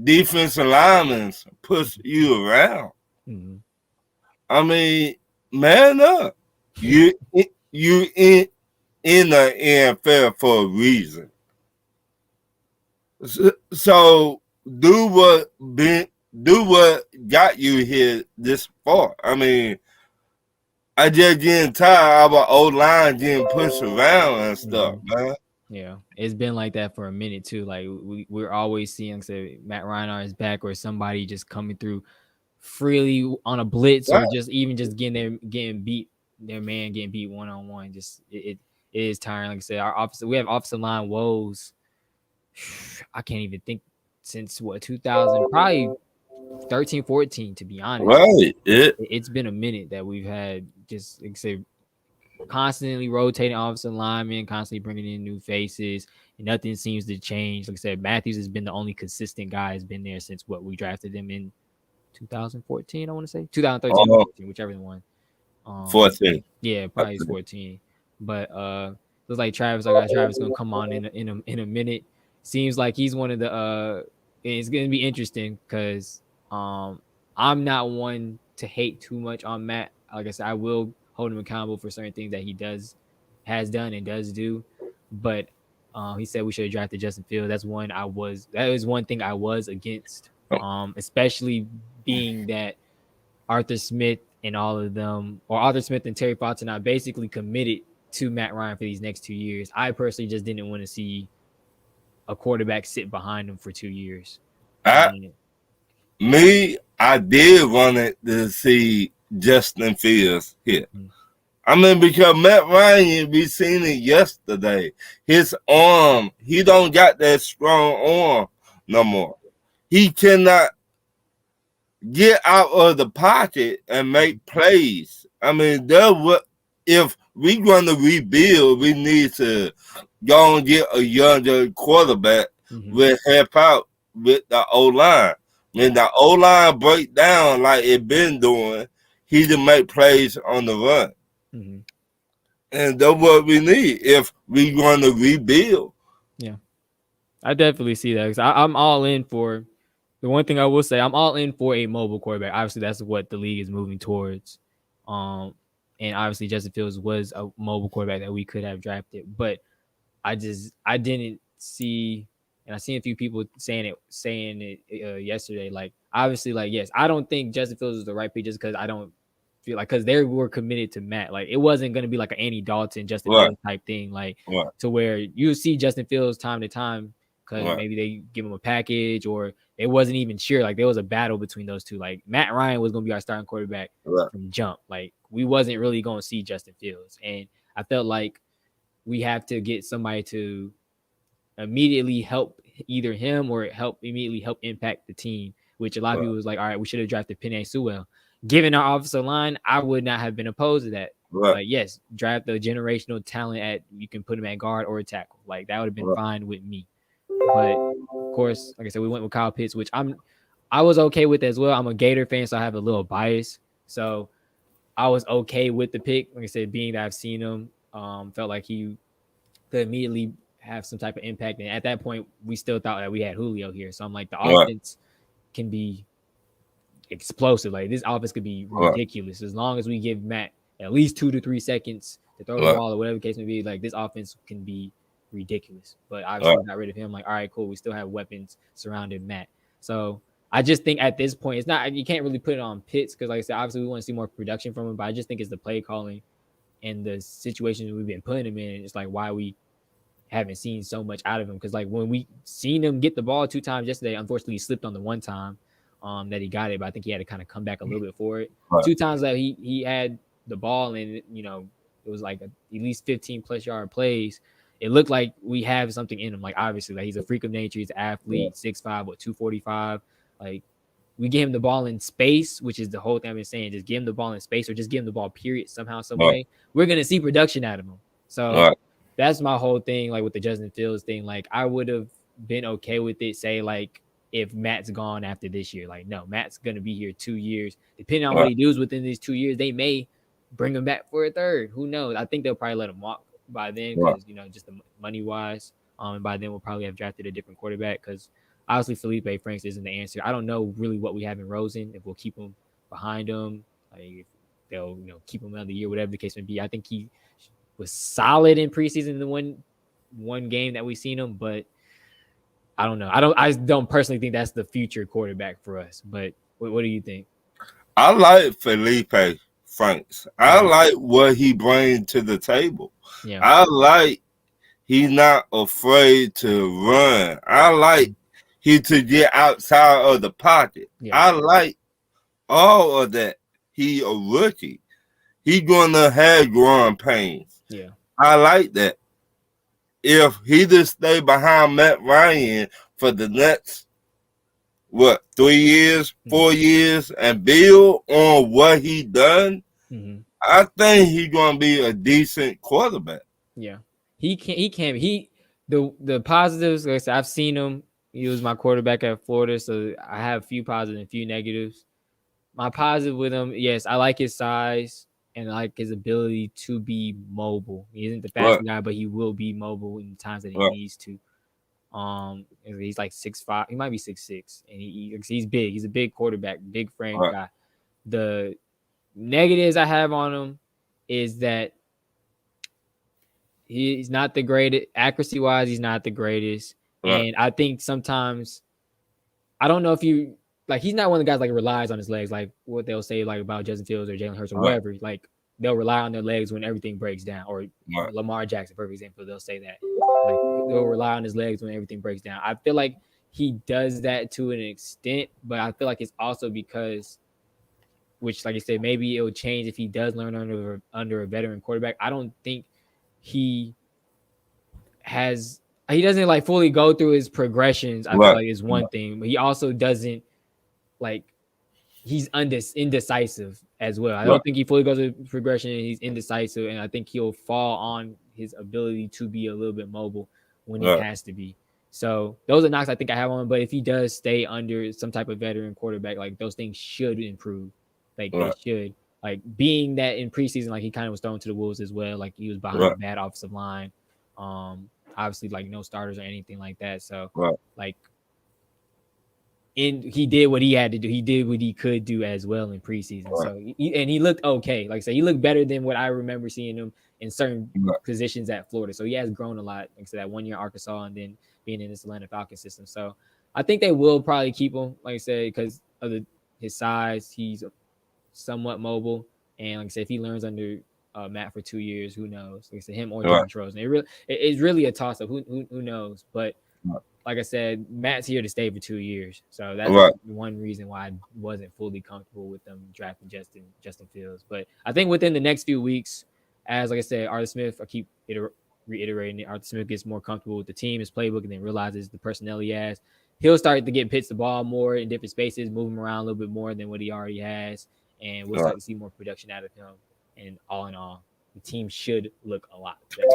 defensive linemen push you around. Mm-hmm. I mean, man up. You in the NFL for a reason. So do what got you here this far. I mean, I just getting tired of our old line getting pushed around and stuff, man. Yeah, it's been like that for a minute too. Like we're always seeing, say, Matt Reinhardt is back, or somebody just coming through freely on a blitz, or just even just getting beat, their man getting beat 1-on-1. Just it is tiring. Like I said, we have offensive line woes. I can't even think since 2000, probably 13, 14, to be honest. Right. It's been a minute that we've had, just like I say, constantly rotating offensive linemen, constantly bringing in new faces, and nothing seems to change. Like I said, Matthews has been the only consistent guy, has been there since we drafted him in 2014, I want to say 2013, 14, whichever one. 14. Yeah, probably it's 14. But looks like Travis gonna come on in a minute. Seems like he's one of the it's gonna be interesting because I'm not one to hate too much on Matt. Like I said, I will hold him accountable for certain things that he has done and does do. But he said we should have drafted Justin Fields. That was one thing I was against. Especially being that Arthur Smith and all of them, or Arthur Smith and Terry Fontenot, are basically committed to Matt Ryan for these next 2 years. I personally just didn't want to see a quarterback sit behind him for 2 years. I did want to see Justin Fields here. I mean, because Matt Ryan, we seen it yesterday. His arm, he don't got that strong arm no more. He cannot get out of the pocket and make plays. I mean, if we want to rebuild, we need to go and get a younger quarterback with help out with the O-line. When the O-line break down like it been doing, he can make plays on the run. And that's what we need if we want to rebuild. Yeah, I definitely see that. 'Cause I'm all in for. The one thing I will say, I'm all in for a mobile quarterback. Obviously, that's what the league is moving towards. And obviously, Justin Fields was a mobile quarterback that we could have drafted. But I didn't see, and I seen a few people saying it yesterday. Like, obviously, like, yes, I don't think Justin Fields is the right pick just because I don't feel like, because they were committed to Matt. Like, it wasn't going to be like an Andy Dalton, Justin Fields type thing. Like, to where you see Justin Fields time to time because maybe they give him a package, or it wasn't even sure. Like, there was a battle between those two. Like, Matt Ryan was going to be our starting quarterback from jump. Like, we wasn't really going to see Justin Fields. And I felt like we have to get somebody to immediately help either him or immediately help impact the team, which a lot of people was like, all right, we should have drafted Penei Sewell. Given our offensive line, I would not have been opposed to that. Like, yes, draft the generational talent you can put him at guard or a tackle. Like, that would have been fine with me. But of course, like I said, we went with Kyle Pitts, which I was okay with as well. I'm a Gator fan, so I have a little bias. So I was okay with the pick. Like I said, being that I've seen him, felt like he could immediately have some type of impact. And at that point, we still thought that we had Julio here. So I'm like, the offense can be explosive. Like, this offense could be ridiculous as long as we give Matt at least 2 to 3 seconds to throw the ball or whatever the case may be. Like, this offense can be ridiculous. But obviously we got rid of him. Like, all right, cool, we still have weapons surrounding Matt. So I just think at this point, it's not, you can't really put it on Pitts because, like I said, obviously we want to see more production from him, but I just think it's the play calling and the situations we've been putting him in. It's like why we haven't seen so much out of him, because like when we seen him get the ball 2 times yesterday, unfortunately he slipped on the one time that he got it, but I think he had to kind of come back a little bit for it. 2 times that he had the ball and, you know, it was like at least 15 plus yard plays. It looked like we have something in him. Like, obviously, like, he's a freak of nature. He's an athlete, 6'5", 245. Like, we give him the ball in space, which is the whole thing I've been saying. Just give him the ball in space, or just give him the ball, period, somehow, some way. We're going to see production out of him. So that's my whole thing, like, with the Justin Fields thing. Like, I would have been okay with it, say, like, if Matt's gone after this year. Like, no, Matt's going to be here 2 years. Depending on what he does within these 2 years, they may bring him back for a third. Who knows? I think they'll probably let him walk by then because, you know, just the money-wise. And by then we'll probably have drafted a different quarterback because obviously Felipe Franks isn't the answer. I don't know really what we have in Rosen, if we'll keep him behind him, like if they'll keep him another year, whatever the case may be. I think he was solid in preseason in the one game that we've seen him, but I don't know. I don't personally think that's the future quarterback for us. But what do you think? I like Felipe Franks. I like what he brings to the table. Yeah. I like he's not afraid to run. I like he to get outside of the pocket. Yeah. I like all of that. He a rookie. He gonna have growing pains. Yeah. I like that. If he just stay behind Matt Ryan for the next 3 years, 4 years, and build on what he done, I think he's gonna be a decent quarterback. Yeah, he can. The positives. Like I said, I've seen him. He was my quarterback at Florida, so I have a few positives and a few negatives. My positive with him, yes, I like his size and I like his ability to be mobile. He isn't the fastest guy, but he will be mobile in the times that he needs to. He's like 6'5". He might be 6'6", and he's big. He's a big quarterback, big frame guy. The negatives I have on him is that he's not the greatest accuracy wise. He's not the greatest, and I think sometimes I don't know if you like. He's not one of the guys like relies on his legs, like what they'll say like about Justin Fields or Jalen Hurts or whoever. Like they'll rely on their legs when everything breaks down, or Lamar Jackson, for example, they'll say that. Like they'll rely on his legs when everything breaks down. I feel like he does that to an extent, but I feel like it's also because, which like I said, maybe it'll change if he does learn under a veteran quarterback. I don't think he doesn't like fully go through his progressions. I feel like is one thing, but he also doesn't like he's indecisive as well. I don't think he fully goes through progression. He's indecisive, and I think he'll fall on his ability to be a little bit mobile when he has to be. So those are knocks I think I have on him. But if he does stay under some type of veteran quarterback, like those things should improve. Like they should. Like being that in preseason, like he kind of was thrown to the wolves as well. Like he was behind a bad offensive line. Obviously, like no starters or anything like that. So like, he did what he had to do. He did what he could do as well in preseason. So he looked okay. Like I said, he looked better than what I remember seeing him in certain positions at Florida. So he has grown a lot. Like I said, that 1 year Arkansas and then being in this Atlanta Falcons system. So I think they will probably keep him, like I said, because of his size. He's somewhat mobile, and like I said, if he learns under Matt for 2 years, who knows? Like I said, him or Josh Rosen. It's really a toss up. Who knows? But like I said, Matt's here to stay for 2 years, so that's one reason why I wasn't fully comfortable with them drafting Justin Fields. But I think within the next few weeks, as like I said, Arthur Smith, I keep reiterating it. Arthur Smith gets more comfortable with the team, his playbook, and then realizes the personnel he has. He'll start to get pitched the ball more in different spaces, move him around a little bit more than what he already has, and we'll start to see more production out of him. And all in all, the team should look a lot better.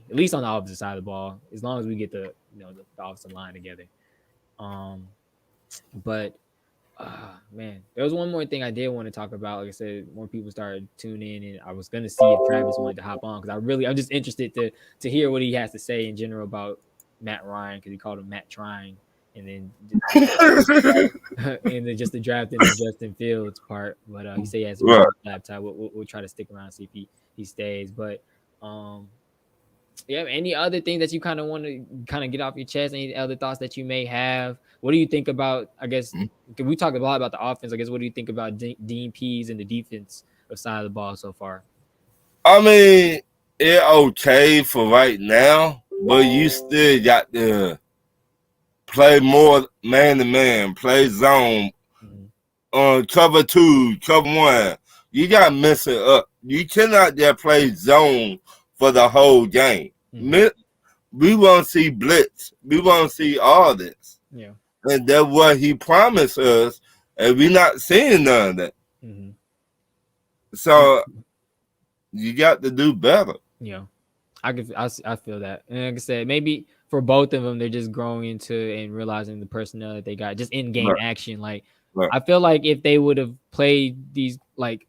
At least on the opposite side of the ball, as long as we get the offensive line together. But man, there was one more thing I did want to talk about. Like I said, more people started tuning in, and I was gonna see if Travis wanted to hop on because I'm just interested to hear what he has to say in general about Matt Ryan, because he called him Matt Trying. And then, just the draft and the Justin Fields part. But he said he has a laptop. We'll try to stick around and see if he stays. But any other thing that you kind of want to kind of get off your chest? Any other thoughts that you may have? What do you think about? I guess we talked a lot about the offense. I guess what do you think about Dean Pease and the defense side of the ball so far? I mean, it's okay for right now, but you still got to play more man-to-man, play zone, cover 2, cover 1. You got to mess it up. You cannot just play zone for the whole game. We want to see blitz. We want to see all this. Yeah. And that's what he promised us, and we're not seeing none of that. So you got to do better. Yeah. I feel that. And like I said, maybe for both of them, they're just growing into and realizing the personnel that they got just in game action. Like, I feel like if they would have played these, like,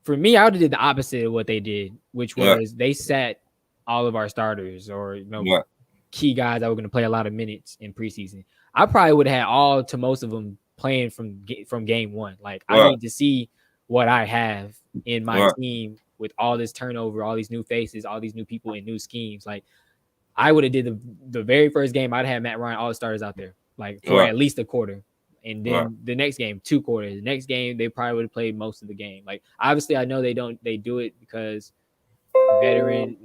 for me, I would have did the opposite of what they did, which was they sat all of our starters, or key guys that were going to play a lot of minutes in preseason. I probably would have had all to most of them playing from game one. Like I need to see what I have in my team with all this turnover, all these new faces, all these new people and new schemes. Like I would have did the very first game. I'd have Matt Ryan all the starters out there, like for at least a quarter. And then the next game, 2 quarters. The next game, they probably would have played most of the game. Like obviously, I know they do it because veteran,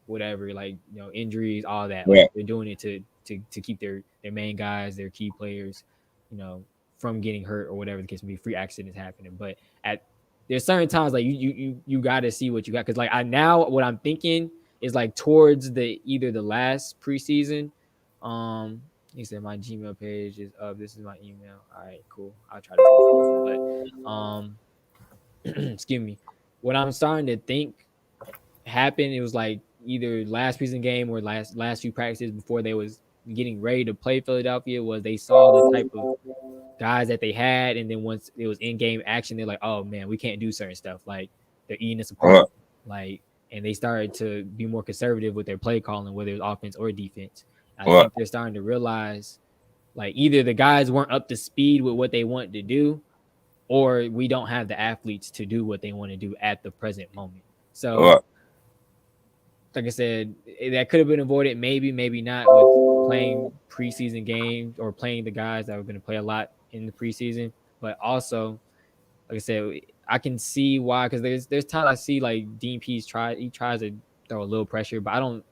whatever, like injuries, all that. Like, they're doing it to keep their main guys, their key players, from getting hurt or whatever the case may be. Free accidents happening, but there's certain times like you got to see what you got, because like what I'm thinking is like towards either the last preseason. He said my Gmail page is up. This is my email. All right, cool. I'll try to take it, but excuse me. What I'm starting to think happened, it was like either last preseason game or last few practices before they was getting ready to play Philadelphia, was they saw the type of guys that they had, and then once it was in-game action, they're like, oh man, we can't do certain stuff. Like they're eating us apart. Like, and they started to be more conservative with their play calling, whether it was offense or defense. I think they're starting to realize like either the guys weren't up to speed with what they wanted to do, or we don't have the athletes to do what they want to do at the present moment. So like I said, that could have been avoided, maybe not, with playing preseason games or playing the guys that were going to play a lot in the preseason. But also, like I said, I can see why, because there's times I see like Dean Pease tries to throw a little pressure, but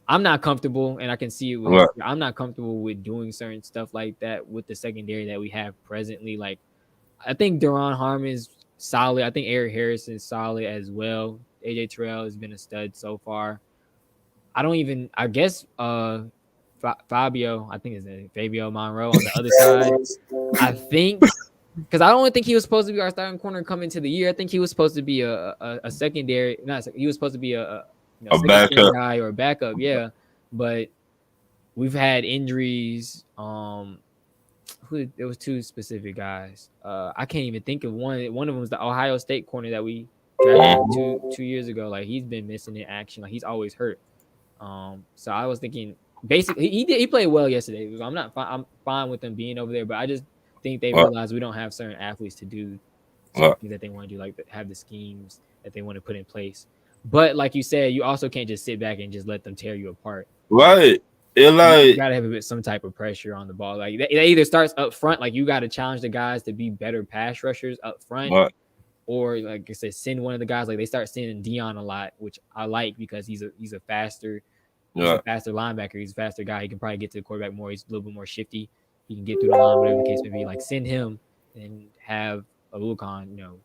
I'm not comfortable, and I can see it. I'm not comfortable with doing certain stuff like that with the secondary that we have presently. Like, I think Deron Harmon's solid. I think Eric Harrison is solid as well. AJ Terrell has been a stud so far. I guess Fabio, I think his name, Fabio Monroe on the other side. I think, because I don't think he was supposed to be our starting corner coming into the year. I think he was supposed to be a secondary. He was supposed to be a backup guy or a backup, yeah. But we've had injuries. There was 2 specific guys. I can't even think of one. One of them was the Ohio State corner that we drafted 2 years ago. Like he's been missing in action. Like he's always hurt. So I was thinking, basically, he played well yesterday. I'm fine with them being over there, but I just think they realize we don't have certain athletes to do something that they want to do, like have the schemes that they want to put in place. But like you said, you also can't just sit back and just let them tear you apart. Right. You gotta have some type of pressure on the ball. Like it either starts up front, like you got to challenge the guys to be better pass rushers up front, or like I said, send one of the guys. Like they start sending Dion a lot, which I like because he's a faster linebacker. He's a faster guy. He can probably get to the quarterback more. He's a little bit more shifty. He can get through the line, whatever the case may be. Like send him and have a Lucan,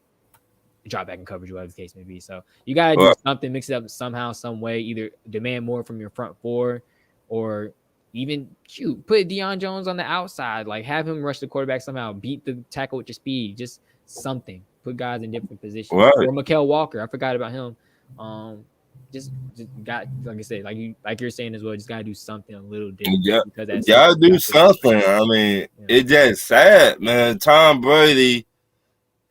drop back in coverage, whatever the case may be. So you gotta do something, mix it up somehow, some way. Either demand more from your front 4, or even put Deion Jones on the outside. Like have him rush the quarterback somehow, beat the tackle with your speed, just something. Put guys in different positions. Or Mykal Walker, I forgot about him. Just got, like I said, like you're saying as well, just gotta do something a little different. Because gotta do something. I mean, it's just sad, man. Tom Brady,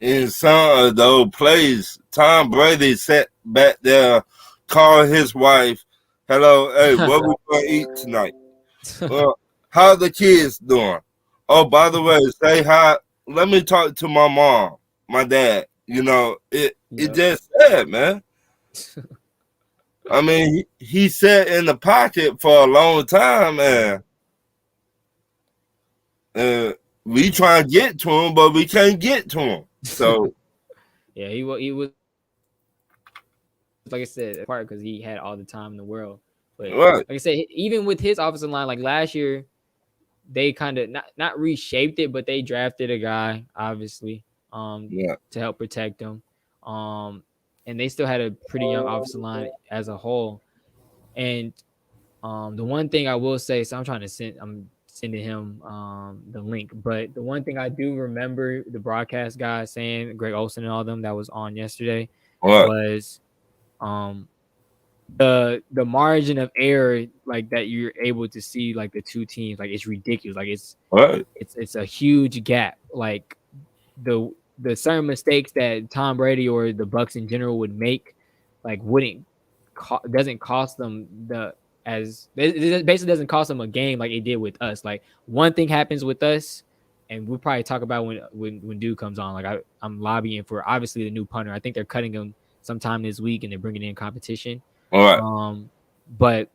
in some of those plays, Tom Brady sat back there, called his wife, hello, hey, what we gonna eat tonight? Well, how the kids doing? Oh, by the way, say hi. Let me talk to my mom, my dad. It just sad, man. I mean, he sat in the pocket for a long time, and we try to get to him, but we can't get to him. So, yeah, he was, like I said, part because he had all the time in the world. But like I said, even with his offensive line, like last year, they kind of not reshaped it, but they drafted a guy, obviously, to help protect him. And they still had a pretty young offensive line as a whole. And the one thing I will say, so I'm sending him the link, but the one thing I do remember the broadcast guy saying, Greg Olsen and all of them that was on yesterday, was the margin of error, like that you're able to see, like the 2 teams, like it's ridiculous. Like it's a huge gap. Like the certain mistakes that Tom Brady or the Bucs in general would make, like doesn't cost them as it basically doesn't cost them a game like it did with us. Like one thing happens with us, and we'll probably talk about when Dude comes on. Like I'm lobbying for obviously the new punter. I think they're cutting him sometime this week, and they're bringing in competition. All right. But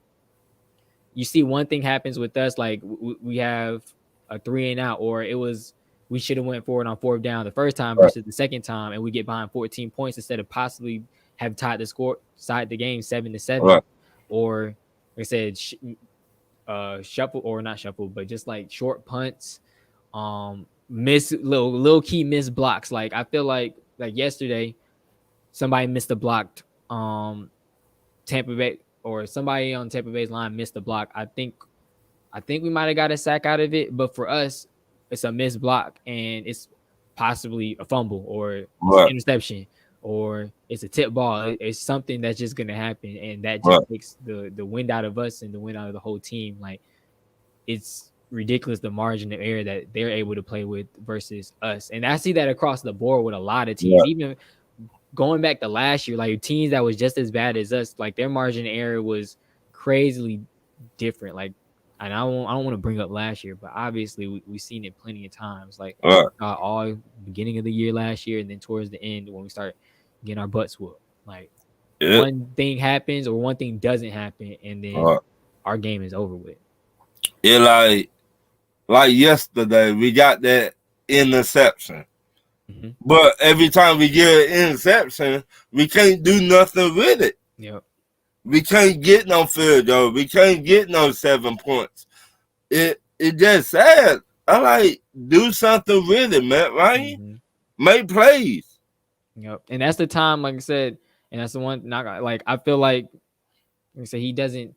you see one thing happens with us, like we have a 3-and-out, or we should have went forward on 4th down the first time versus the second time, and we get behind 14 points instead of possibly have tied the game 7-7, Right. or like I said, shuffle or not shuffle, but just like short punts, miss little key miss blocks. Like I feel like yesterday, somebody missed a blocked Tampa Bay, or somebody on Tampa Bay's line missed the block. I think we might have got a sack out of it, but for us, it's a missed block, and it's possibly a fumble, or it's an interception, or it's a tip ball. It's something that's just gonna happen, and that just takes the wind out of us and the wind out of the whole team. Like it's ridiculous the margin of error that they're able to play with versus us, and I see that across the board with a lot of teams, even going back to last year, like teams that was just as bad as us, like their margin of error was crazily different. Like, and I don't want to bring up last year, but obviously we've seen it plenty of times. Like all beginning of the year last year, and then towards the end when we start getting our butts whooped. Like one thing happens or one thing doesn't happen, and then our game is over with. Yeah, like yesterday, we got that interception. Mm-hmm. But every time we get an interception, we can't do nothing with it. Yep. We can't get no field goal. We can't get no 7 points. It just sad. I like do something with it, man. Right? Mm-hmm. Make plays. Yep. And that's the time, like I said, and that's the one. Not like I feel like I said, he doesn't.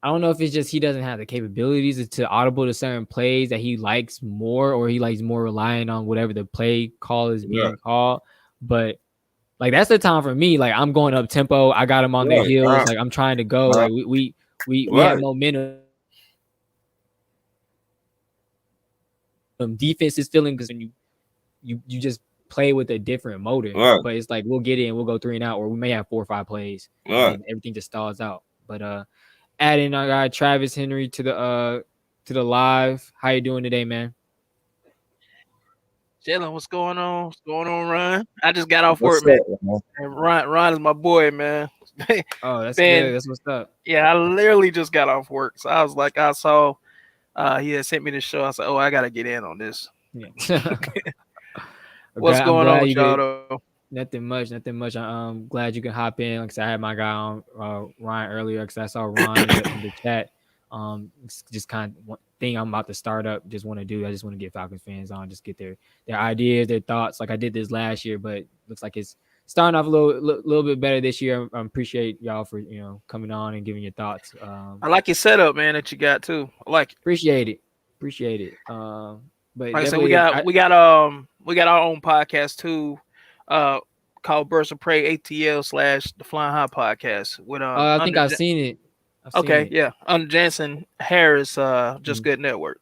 I don't know if it's just he doesn't have the capabilities to audible to certain plays that he likes more, or he likes more relying on whatever the play call is being called. But like that's the time for me. Like I'm going up tempo. I got him on the heels. Like I'm trying to go. Like we have momentum. Defense is feeling because when you just play with a different motor. But it's like we'll get in, we'll go 3-and-out, or we may have 4 or 5 plays, and everything just stalls out. But adding our guy Travis Henry to the live. How you doing today, man? Jalen, what's going on? What's going on, Ron? I just got off work, man. And Ron is my boy, man. Oh, that's good. That's what's up. Yeah, I literally just got off work, so I was like, I saw he had sent me the show. I said, oh, I gotta get in on this. Yeah. What's going on with y'all though? Nothing much. I'm glad you can hop in. Like I said, I had my guy on Ryan earlier because I saw Ron in the chat. It's just kind of one thing I'm about to start up. Just want to do. I just want to get Falcons fans on, just get their ideas, their thoughts. Like I did this last year, but looks like it's starting off a little bit better this year. I appreciate y'all for coming on and giving your thoughts. I like your setup, man, that you got too. I like it. Appreciate it. But like I said, we got our own podcast too. Called Burst of Prey ATL / the Flying High Podcast with I think I've seen it. Yeah, under Jansen Harris, Just Good Network.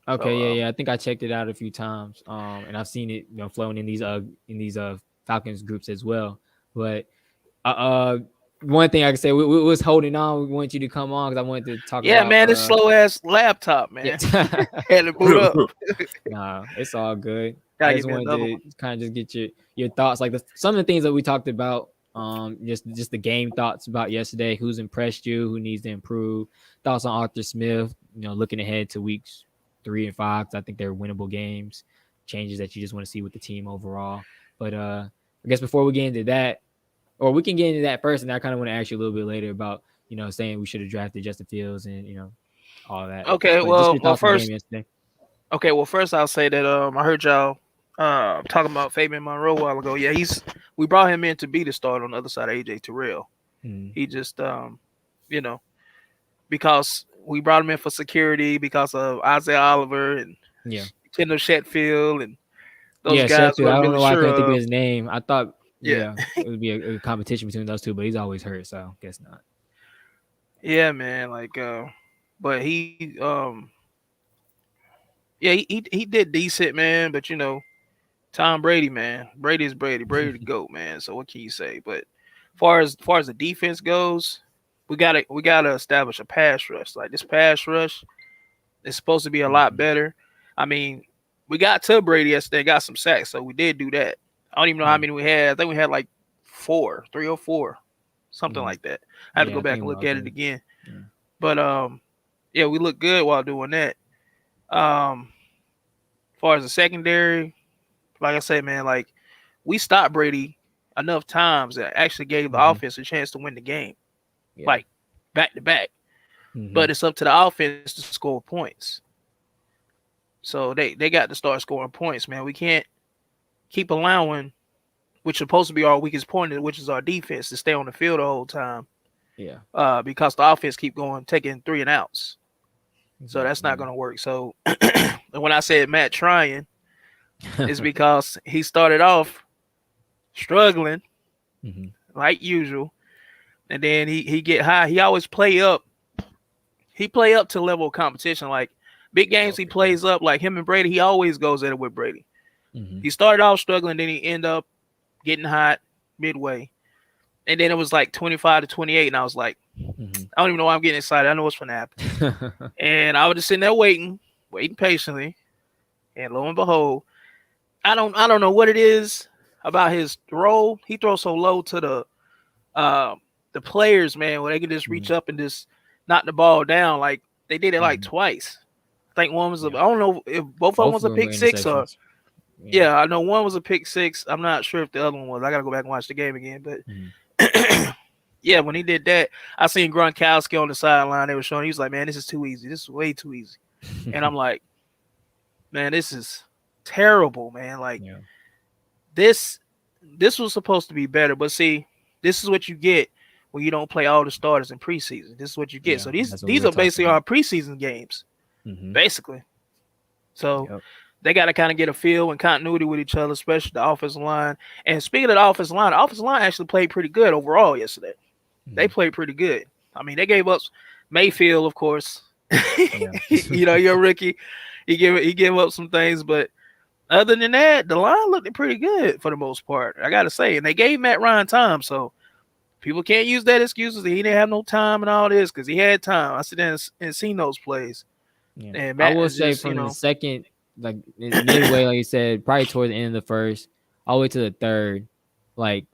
Okay, yeah, I think I checked it out a few times, and I've seen it, flowing in these Falcons groups as well. But one thing I can say, we was holding on. We wanted you to come on because I wanted to talk. Yeah, about, man, this slow ass laptop, man. Yeah. Had to boot up. Nah, it's all good. I just wanted to kind of just get your thoughts, like some of the things that we talked about. Just the game thoughts about yesterday. Who's impressed you? Who needs to improve? Thoughts on Arthur Smith. Looking ahead to weeks 3 and 5. I think they're winnable games. Changes that you just want to see with the team overall. But I guess before we get into that, or we can get into that first, and I kind of want to ask you a little bit later about saying we should have drafted Justin Fields and all that. Okay, well first. Okay, well first I'll say that I heard y'all talking about Fabian Monroe a while ago. Yeah, we brought him in to be the starter on the other side of AJ Terrell. He just because we brought him in for security because of Isaiah Oliver and Kendall Shetfield and those guys. Shetfield, I don't know why I couldn't think of his name. I thought it would be a competition between those two, but he's always hurt, so I guess not. Yeah, man, but he he did decent, man, but Tom Brady, man. Brady is Brady. Brady the GOAT, man. So what can you say? But far as the defense goes, we gotta establish a pass rush. Like this pass rush is supposed to be a lot better. I mean, we got to Brady yesterday, got some sacks, so we did do that. I don't even know how many we had. I think we had like 3 or 4, something like that. I have to go back and look at it again. Yeah. But yeah, we look good while doing that. As far as the secondary, like I said, man, like we stopped Brady enough times that actually gave the offense a chance to win the game, like back to back. But it's up to the offense to score points. So they got to start scoring points, man. We can't keep allowing, which is supposed to be our weakest point, which is our defense, to stay on the field the whole time. Yeah. Because the offense keep going, taking 3 and outs. So that's not going to work. So when I said Matt trying, it's because he started off struggling, like usual, and then he get high. He always play up. He play up to level of competition. Like big games, he plays up. Like him and Brady, he always goes at it with Brady. He started off struggling, then he end up getting hot midway, and then it was like 25-28, and I was like, I don't even know why I'm getting excited. I know what's going to happen. And I was just sitting there waiting patiently, and lo and behold, I don't know what it is about his throw. He throws so low to the players, man, where they can just reach up and just knock the ball down. Like they did it like twice. I think one was I don't know if both of them was a pick six or I know one was a pick six. I'm not sure if the other one was. I gotta go back and watch the game again. But yeah, when he did that, I seen Gronkowski on the sideline. They were showing. He was like, "Man, this is too easy. This is way too easy." And I'm like, "Man, this is terrible, man. Like this was supposed to be better. But see, this is what you get when you don't play all the starters in preseason. This is what you get. So these are basically our preseason games, basically. So they got to kind of get a feel and continuity with each other, especially the offensive line. And speaking of the offensive line actually played pretty good overall yesterday. They played pretty good. I mean, they gave up Mayfield, of course. You know, you're a rookie. He gave up some things, but other than that, the line looked pretty good for the most part, I got to say. And they gave Matt Ryan time, so people can't use that excuse that he didn't have no time and all this, because he had time. I sit there and seen those plays. Yeah. And Matt, I will say just, from the second, like midway, like you said, probably towards the end of the first, all the way to the third, like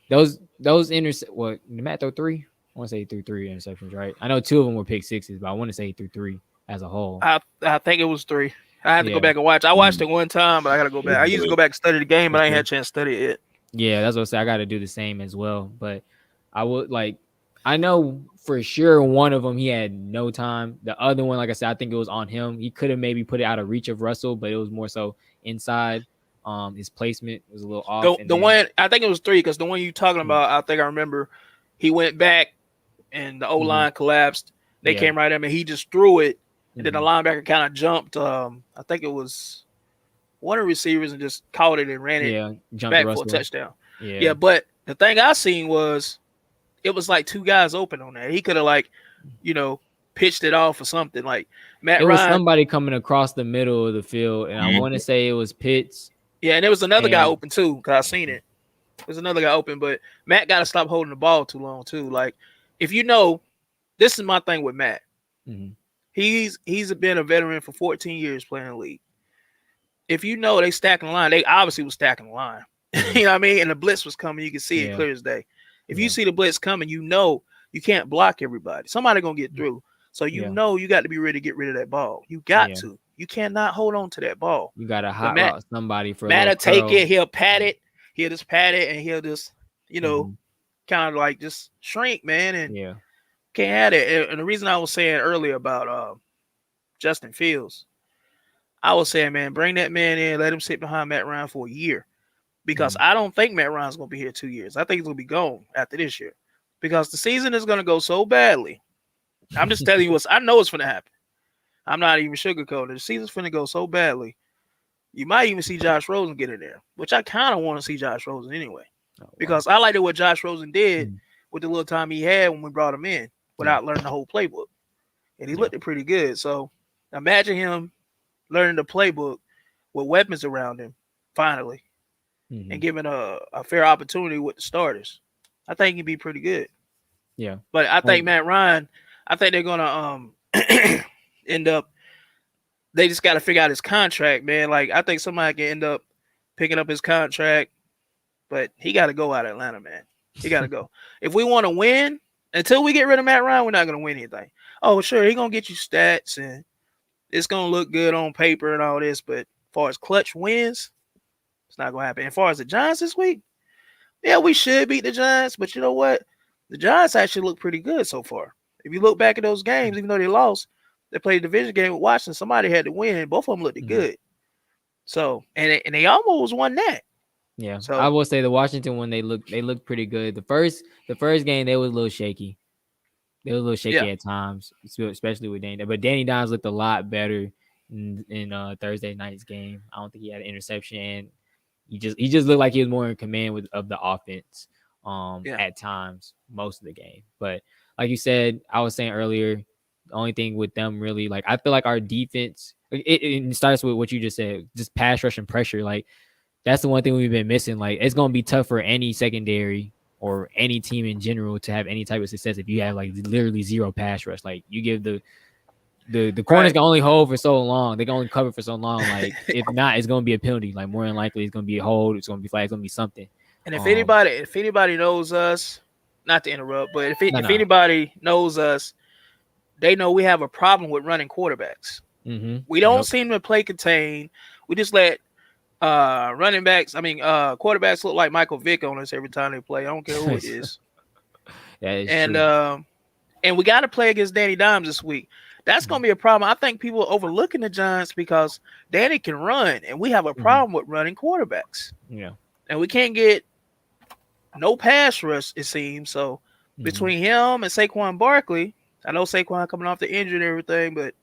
those what did Matt throw 3? I want to say he threw 3 interceptions, right? I know 2 of them were pick sixes, but I want to say he threw 3 as a whole. I think it was 3. I had to go back and watch. I watched it one time, but I got to go back. I usually go back and study the game, but I ain't had a chance to study it yet. Yeah, that's what I say. I got to do the same as well. But I would I know for sure one of them he had no time. The other one, like I said, I think it was on him. He could have maybe put it out of reach of Russell, but it was more so inside. His placement was a little off. The one, I think it was 3, because the one you talking about, I think I remember he went back and the O-line collapsed. They came right at him and he just threw it. And then the linebacker kind of jumped. I think it was one of the receivers and just caught it and ran it back for a touchdown. Yeah, but the thing I seen was it was like 2 guys open on that. He could have pitched it off or something. Like Matt Ryan, was somebody coming across the middle of the field, and I want to say it was Pitts. Yeah, and there was another guy open too, because I seen it. There's another guy open, but Matt got to stop holding the ball too long too. Like if this is my thing with Matt. He's been a veteran for 14 years playing in the league. If they stacking the line, they obviously was stacking the line. You know what I mean? And the blitz was coming. You can see it clear as day. If you see the blitz coming, you can't block everybody. Somebody going to get through. So you got to be ready to get rid of that ball. You got to. You cannot hold on to that ball. You got to hot route somebody for Matt will take it. He'll pat it. He'll just pat it, and he'll just, kind of like just shrink, man. And can't have it. And the reason I was saying earlier about Justin Fields, I was saying, man, bring that man in, let him sit behind Matt Ryan for a year. Because I don't think Matt Ryan's going to be here 2 years. I think he's going to be gone after this year. Because the season is going to go so badly. I'm just telling you I know it's going to happen. I'm not even sugarcoating. The season's going to go so badly. You might even see Josh Rosen get in there, which I kind of want to see Josh Rosen anyway. Because I liked what Josh Rosen did with the little time he had when we brought him in without learning the whole playbook. And he looked pretty good. So imagine him learning the playbook with weapons around him, finally, and given a fair opportunity with the starters. I think he'd be pretty good. Yeah. But I think Matt Ryan, I think they're gonna end up. They just got to figure out his contract, man. Like I think somebody can end up picking up his contract, but he got to go out of Atlanta, man. He got to go. If we want to win, until we get rid of Matt Ryan, we're not gonna win anything. Oh, sure, he's gonna get you stats and it's gonna look good on paper and all this, but as far as clutch wins, it's not gonna happen. As far as the Giants this week, yeah, we should beat the Giants, but you know what? The Giants actually look pretty good so far. If you look back at those games, even though they lost, they played a division game with Washington. Somebody had to win, and both of them looked good. So, and they almost won that. Yeah. So I will say the Washington one, they looked pretty good. The first game they was a little shaky. They were a little shaky at times, especially with Danny. But Danny Dimes looked a lot better in Thursday night's game. I don't think he had an interception. And he just looked like he was more in command of the offense at times, most of the game. But like you said, I was saying earlier, the only thing with them really, like, I feel like our defense, it starts with what you just said, just pass rush and pressure. Like, that's the one thing we've been missing. Like, it's going to be tough for any secondary or any team in general to have any type of success if you have, like, literally zero pass rush. Like, you give the corners can only hold for so long. They can only cover for so long. Like, if not, it's going to be a penalty. Like, more than likely, it's going to be a hold. It's going to be flag. It's going to be something. And if anybody knows us, not to interrupt, but if anybody knows us, they know we have a problem with running quarterbacks. Mm-hmm. We don't seem to play contain. We just let quarterbacks look like Michael Vick on us every time they play. I don't care who it is. That is true. And we got to play against Danny Dimes this week. That's going to be a problem. I think people are overlooking the Giants because Danny can run, and we have a problem with running quarterbacks. Yeah. And we can't get no pass rush, it seems. So between him and Saquon Barkley, I know Saquon coming off the injury and everything, but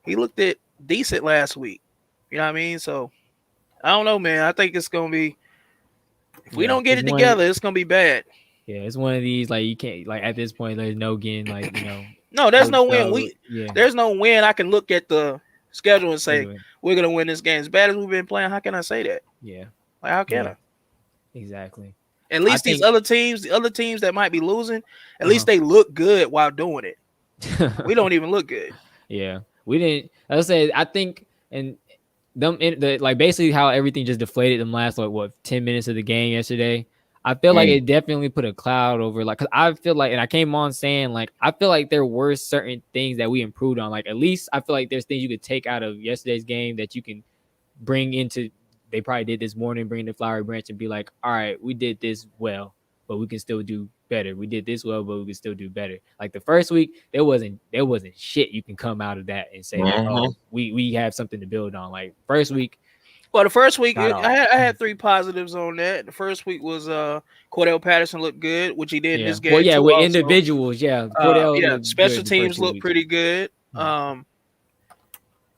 he looked decent last week. You know what I mean? So I don't know, man. I think it's going to be, if we don't get it together, it's going to be bad. Yeah, it's one of these, like, you can't, like, at this point, there's no getting, like, you know. No, there's no win. There's no win. I can look at the schedule and say, we're going to win this game. As bad as we've been playing, how can I say that? Yeah. Like, how can I? Exactly. At least the other teams that might be losing, at least they look good while doing it. We don't even look good. Yeah. We didn't, as I said, I think, and them, like, basically how everything just deflated them last, like, 10 minutes of the game yesterday. I feel like it definitely put a cloud over, like, because I feel like, and I came on saying, like, I feel like there were certain things that we improved on. Like, at least I feel like there's things you could take out of yesterday's game that you can bring into, they probably did this morning, bring the flowery branch and be like, all right, we did this well, but we can still do better. We did this well, but we can still do better. Like the first week, there wasn't shit you can come out of that and say, oh, we have something to build on. Like first week. Well, the first week, I had 3 positives on that. The first week was Cordell Patterson looked good, which he did in this game. Well, yeah, with also. Individuals, Cordell special teams looked pretty good.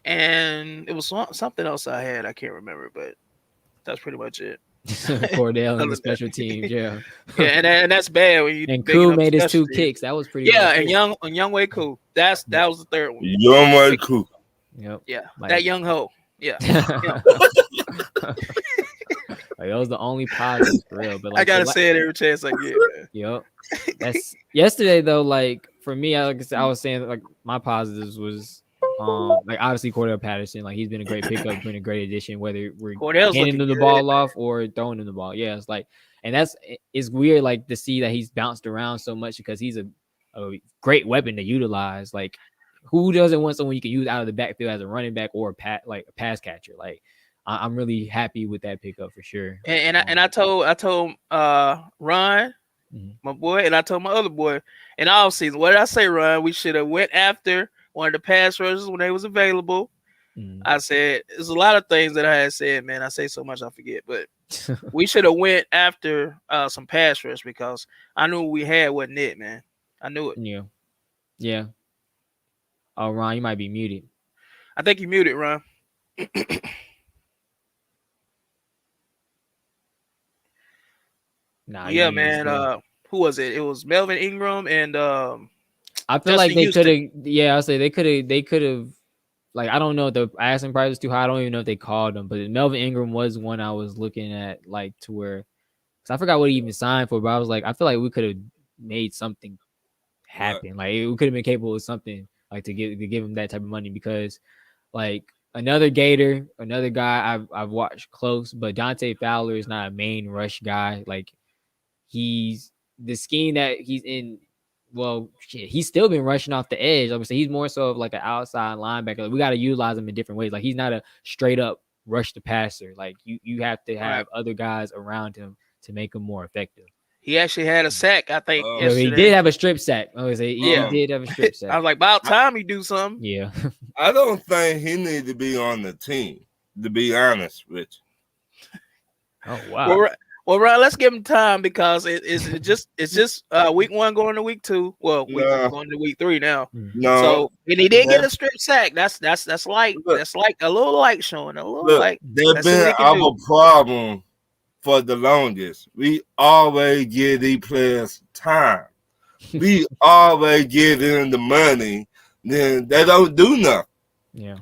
And it was something else I had. I can't remember, but that's pretty much it. Cordell and the special teams, yeah, and that's bad when you. And Koo made his 2 kicks. That was pretty. Yeah, and Younghoe Koo. That was the third one. Younghoe Koo. Yep. Yeah, like, that young hoe. Yeah. Like that was the only positive for real. But like, I gotta say it every chance I get. Yep. That's yesterday though. Like for me, I was saying, like my positives was like obviously Cordell Patterson. Like he's been a great pickup, been a great addition. Whether we're handing him the ball off or throwing him the ball, yeah, it's like, and it's weird like to see that he's bounced around so much because he's a great weapon to utilize. Like who doesn't want someone you can use out of the backfield as a running back or a pass catcher? Like I'm really happy with that pickup for sure. And I told Ron, my boy, and I told my other boy in all season, what did I say, Ron? We should have went after one of the pass rushers when they was available. I said there's a lot of things that I had said, man. I say so much I forget, but we should have went after some pass rush because I knew what we had wasn't it, man. I knew it. Yeah. Oh, Ron, you might be muted. I think you muted, Ron. Yeah, man. Who was it? It was Melvin Ingram and I feel like they could have. Yeah, I'll say they could have. Like I don't know if the asking price was too high. I don't even know if they called him, but Melvin Ingram was one I was looking at, like to where, because I forgot what he even signed for. But I was like, I feel like we could have made something happen. Like it could have been capable of something like to give him that type of money because like another Gator, another guy I've watched close, but Dante Fowler is not a main rush guy. Like he's the scheme that he's in. Well, shit, he's still been rushing off the edge. Like I say, he's more so of like an outside linebacker. Like, we got to utilize him in different ways. Like he's not a straight up rush the passer. Like you have to have other guys around him to make him more effective. He actually had a sack, I think. He did have a strip sack. He did have a strip sack. I was like, about time he do something. Yeah. I don't think he need to be on the team, to be honest with you. Oh wow. Well, Ron, let's give him time because it's just week 1 going to week 2. Well, going to week 3 now. No. So and he did get a strip sack. That's light. That's like a little light showing. A little light. That's been our problem for the longest. We always give these players time. We always give them the money. Then they don't do nothing. Yeah.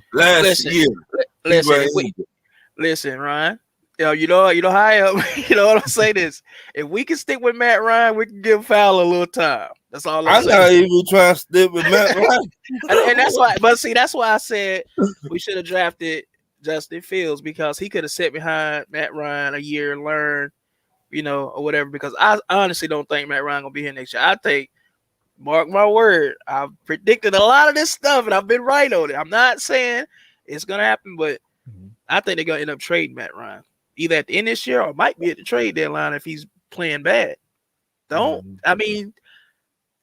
Listen, Ryan. You know how I am. You know what I'm saying is, if we can stick with Matt Ryan, we can give Fowler a little time. That's all I'm saying. I'm not even trying to stick with Matt Ryan. and that's why. But see, that's why I said we should have drafted Justin Fields because he could have sat behind Matt Ryan a year and learned, or whatever. Because I honestly don't think Matt Ryan gonna be here next year. I think, mark my word, I've predicted a lot of this stuff and I've been right on it. I'm not saying it's gonna happen, but I think they're gonna end up trading Matt Ryan. Either at the end of this year or might be at the trade deadline if he's playing bad.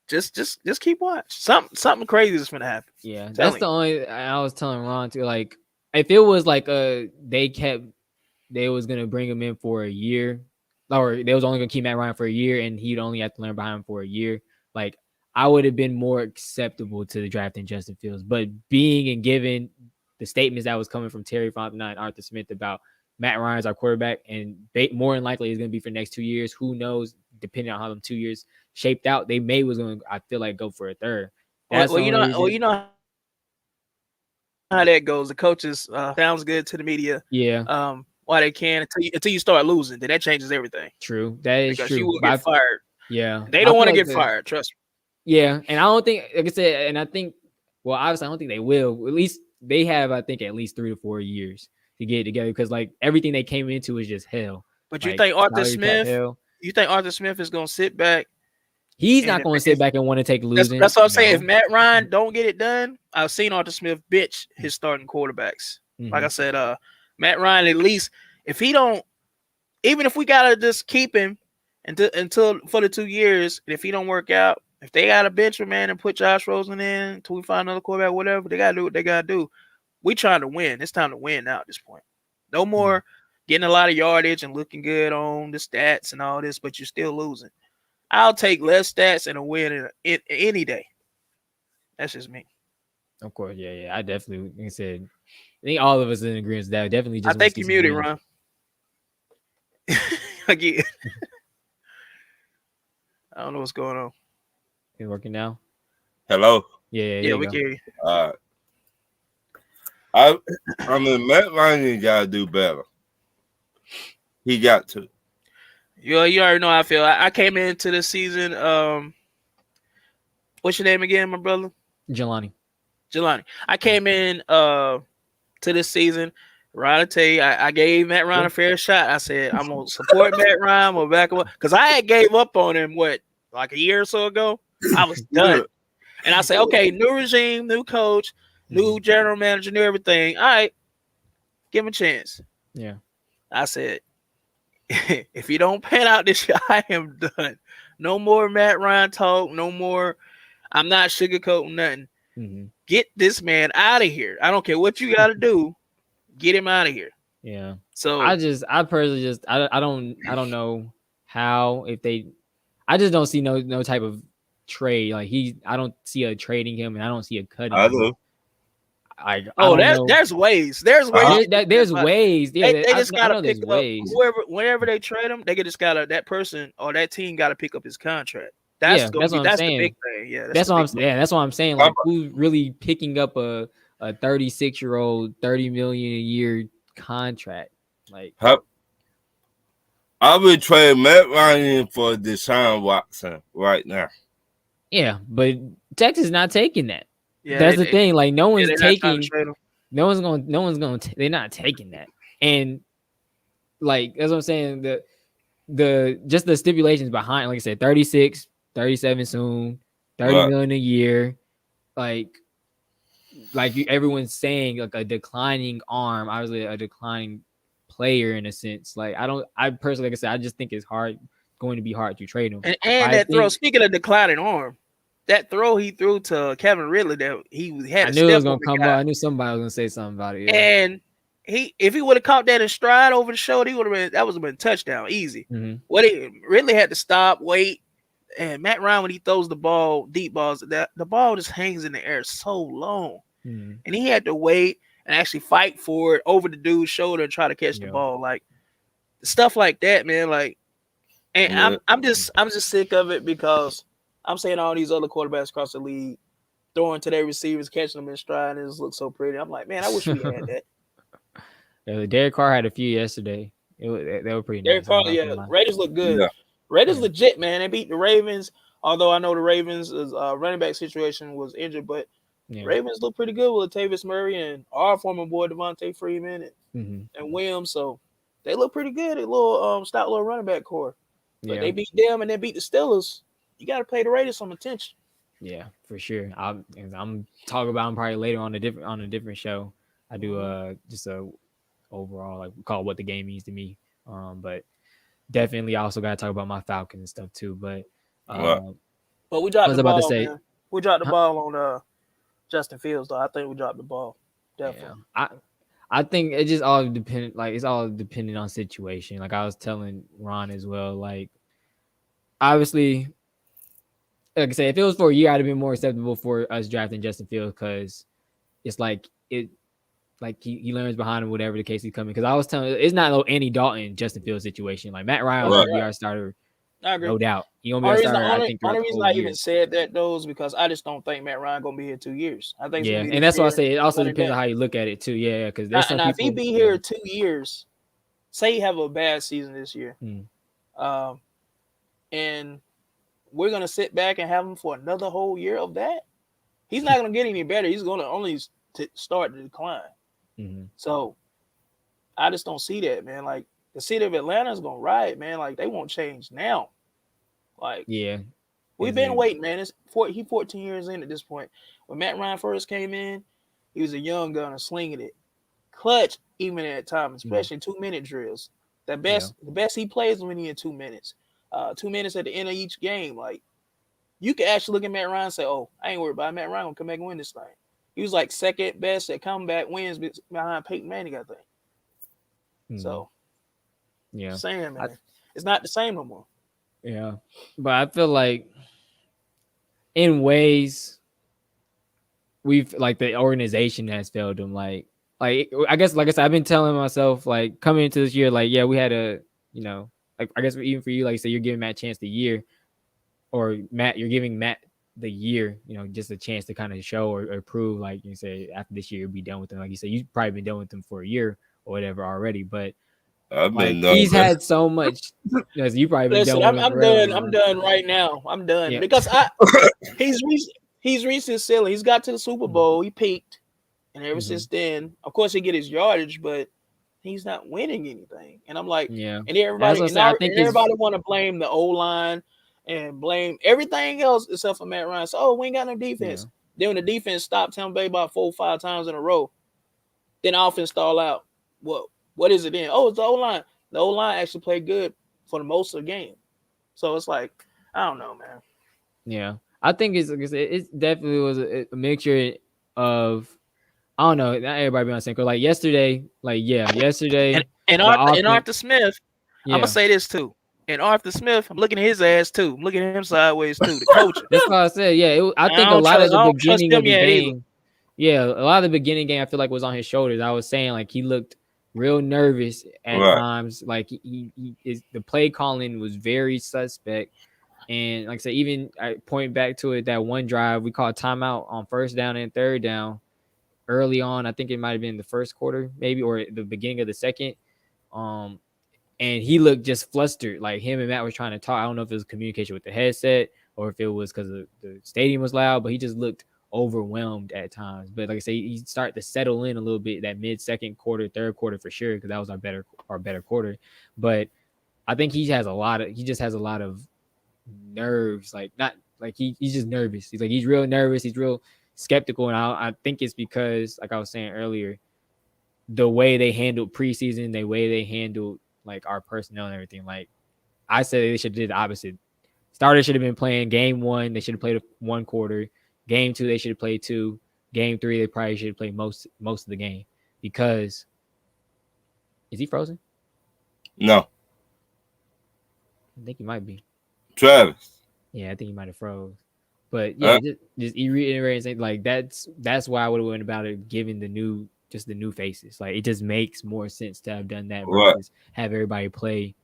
Just keep watch. Something crazy is gonna happen. Yeah, that's the only I was telling Ron too. Like, if it was like they was gonna bring him in for a year, or they was only gonna keep Matt Ryan for a year, and he'd only have to learn behind him for a year. Like, I would have been more acceptable to the draft than Justin Fields. But being and given the statements that was coming from Terry Fontenot and Arthur Smith about Matt Ryan's our quarterback, and more than likely is going to be for the next 2 years. Who knows? Depending on how them 2 years shaped out, they was going to, I feel like, go for a third. You know how that goes. The coaches sounds good to the media. Yeah. While they can until you start losing, then that changes everything. True. That is because true. You will get fired. Yeah. They don't want to get fired. Trust me. Yeah, and I don't think, like I said, and I think, well, obviously, I don't think they will. At least they have, I think, at least 3 to 4 years to get it together because like everything they came into is just hell. But you think Arthur Smith? You think Arthur Smith is going to sit back? He's not going to sit back and want to take losing. That's what I'm saying. If Matt Ryan don't get it done, I've seen Arthur Smith bitch his starting quarterbacks. Like I said, Matt Ryan, at least if he don't, even if we gotta just keep him until for the 2 years, if he don't work out, if they gotta bench him, man, and put Josh Rosen in until we find another quarterback, whatever, they gotta do what they gotta do. We trying to win. It's time to win now at this point. No more getting a lot of yardage and looking good on the stats and all this, but you're still losing. I'll take less stats and a win any day. That's just me. Of course, yeah. I definitely, like I said, I think all of us in agreement with that. Definitely just. I think you muted, Ron. Again. I don't know what's going on. Is it working now? Hello? Yeah, we can hear you. All right. I mean, Matt Ryan got to do better. He got to. You already know how I feel. I came into the season. What's your name again, my brother? Jelani. I came in to this season. Ron, I tell you, I gave Matt Ryan a fair shot. I said I'm gonna support Matt Ryan. I'm gonna back him up because I had gave up on him like a year or so ago. I was done, and I said, okay, new regime, new coach. New general manager, new everything. All right, give him a chance. Yeah. I said, if you don't pan out this year, I am done. No more Matt Ryan talk. No more. I'm not sugarcoating nothing. Get this man out of here. I don't care what you got to do. Get him out of here. Yeah. So I personally I don't know how I just don't see no type of trade. Like I don't see a trading him, and I don't see a cutting him. There's ways. There's ways. There's ways. Yeah, they just gotta pick up whenever they trade him. They just gotta that person or that team gotta pick up his contract. That's the big thing. Yeah, that's what I'm saying. Like, who's really picking up a 36-year-old $30 million a year contract? Like, I would trade Matt Ryan for Deshaun Watson right now. Yeah, but Texas is not taking that. Yeah, that's the thing. Like no one's they're not trying to taking. trade him. No one's going. They're not taking that. And like that's what I'm saying. The just the stipulations behind, like I said, 36, 37 soon, 30 million a year. Like everyone's saying, like a declining arm, obviously a declining player in a sense. Like I personally, like I said, I just think it's going to be hard to trade him. And that throw, speaking of declining arm, that throw he threw to Kevin Ridley, that he had. I knew it was gonna come up. I knew somebody was gonna say something about it. Yeah. And if he would have caught that in stride over the shoulder, he would have been. That would have been a touchdown, easy. Mm-hmm. What he really had to stop, wait, and Matt Ryan, when he throws the ball, deep balls, that the ball just hangs in the air so long, and he had to wait and actually fight for it over the dude's shoulder and try to catch the ball, like stuff like that, man. Like, and I'm just sick of it because I'm saying all these other quarterbacks across the league throwing to their receivers, catching them in stride, and it just looks so pretty. I'm like, man, I wish we had that. Yeah, Derek Carr had a few yesterday. They were pretty nice. Derek Carr, yeah. Raiders look good. Yeah. Raiders legit, man. They beat the Ravens, although I know the Ravens' running back situation was injured, but Ravens look pretty good with Latavius Murray and our former boy Devontae Freeman and Williams. So they look pretty good. A little stout little running back core. But they beat them and they beat the Steelers. You got to pay the Raiders some attention. Yeah, for sure. I'm talking about them probably later on a different show. I do just a overall, like, call it what the game means to me. But definitely I also got to talk about my Falcons and stuff too. But we dropped the ball, man. We dropped the ball on Justin Fields, though. I think we dropped the ball. Definitely. Yeah. I think it just all dependent. Like, it's all dependent on situation. Like I was telling Ron as well. Like, obviously, like I said, if it was for a year, I'd have been more acceptable for us drafting Justin Fields because it's like he learns behind him, whatever the case he's coming. Because I was telling, it's not no Andy Dalton Justin Fields situation. Like Matt Ryan was gonna be our starter, I agree. no doubt. He gonna be our starter. I think. Only reason I even said that though is because I just don't think Matt Ryan gonna be here 2 years. I think. Yeah, and that's why I say it also depends on how you look at it too. Yeah, because there's some people. If he be here 2 years, say he have a bad season this year, and we're gonna sit back and have him for another whole year of that, he's not gonna get any better. He's gonna only start to decline. So I just don't see that, man. Like, the city of Atlanta is gonna riot, man. Like, they won't change now. Like, we've been waiting, man. He's 14 years in at this point. When Matt Ryan first came in, he was a young gunner slinging it, clutch even at times, especially in 2-minute drills. The best he plays when he in 2 minutes. 2 minutes at the end of each game. Like, you can actually look at Matt Ryan and say, "Oh, I ain't worried about it. Matt Ryan gonna come back and win this thing." He was like second best at comeback wins behind Peyton Manning, I think. So, saying, man, it's not the same no more. Yeah, but I feel like in ways we've, like, the organization has failed them. Like I guess, like I said, I've been telling myself, like, coming into this year, like, yeah, we had a, like, I guess even for you, like you said, you're giving Matt a chance the year, or you're giving Matt the year, just a chance to kind of show or prove, like you say, after this year you'll be done with them. Like you said, you've probably been done with them for a year or whatever already, but he's had so much. You probably been done. I'm done right now. I'm done because he's reached his ceiling. He's got to the Super Bowl. He peaked, and ever since then, of course, he get his yardage, but he's not winning anything. And I'm like, and everybody want to blame the O-line and blame everything else except for Matt Ryan. So, we ain't got no defense. Then when the defense stopped Tampa Bay about 4 or 5 times in a row, then offense stall out. What is it then? Oh, it's the O-line. The O-line actually played good for the most of the game. So it's like, I don't know, man. Yeah. I think it definitely was a mixture of, I don't know, not everybody be on the same. Because, like, yesterday. And Arthur Smith, I'm going to say this too. And Arthur Smith, I'm looking at his ass too. I'm looking at him sideways too. The coach. That's what I said. Yeah, I think a lot of the beginning of the game. Yeah, a lot of the beginning game I feel like was on his shoulders. I was saying, like, he looked real nervous at times. Like, the play calling was very suspect. And like I said, even I point back to it, that one drive we called timeout on 1st down and 3rd down early on. I think it might have been the 1st quarter, maybe, or the beginning of the 2nd. And he looked just flustered. Like, him and Matt was trying to talk. I don't know if it was communication with the headset or if it was because the stadium was loud, but he just looked overwhelmed at times. But like I say, he started to settle in a little bit that mid-second quarter, third quarter for sure, because that was our better quarter. But I think he just has a lot of nerves, like not like he's just nervous. He's real nervous. He's real skeptical, and I think it's because, like I was saying earlier, the way they handled preseason, the way they handled like our personnel and everything. Like I said, they should have did the opposite. Starters should have been playing game 1. They should have played 1 quarter. Game 2, they should have played 2. Game 3, they probably should have played most of the game. Because is he frozen? No. I think he might be. Travis. Yeah, I think he might have froze. But yeah, just reiterate and say like that's why I would have went about it, giving the new faces. Like it just makes more sense to have done that versus have everybody play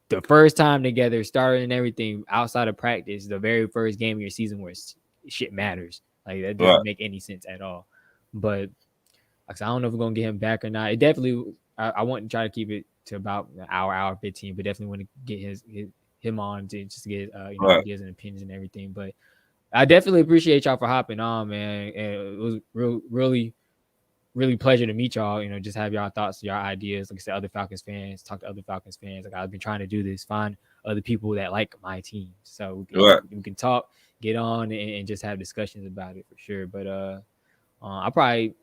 the first time together, starting and everything outside of practice, the very first game of your season where shit matters. Like that doesn't make any sense at all. But like I don't know if we're gonna get him back or not. It definitely I want to try to keep it to about an hour 15, but definitely want to get him on to just get ideas and opinions and everything. But I definitely appreciate y'all for hopping on, man. And it was really pleasure to meet y'all. Just have y'all thoughts, y'all ideas. Like I said, other Falcons fans, talk to other Falcons fans. Like I've been trying to do this, find other people that like my team, so we can talk, get on, and just have discussions about it for sure. But I'll probably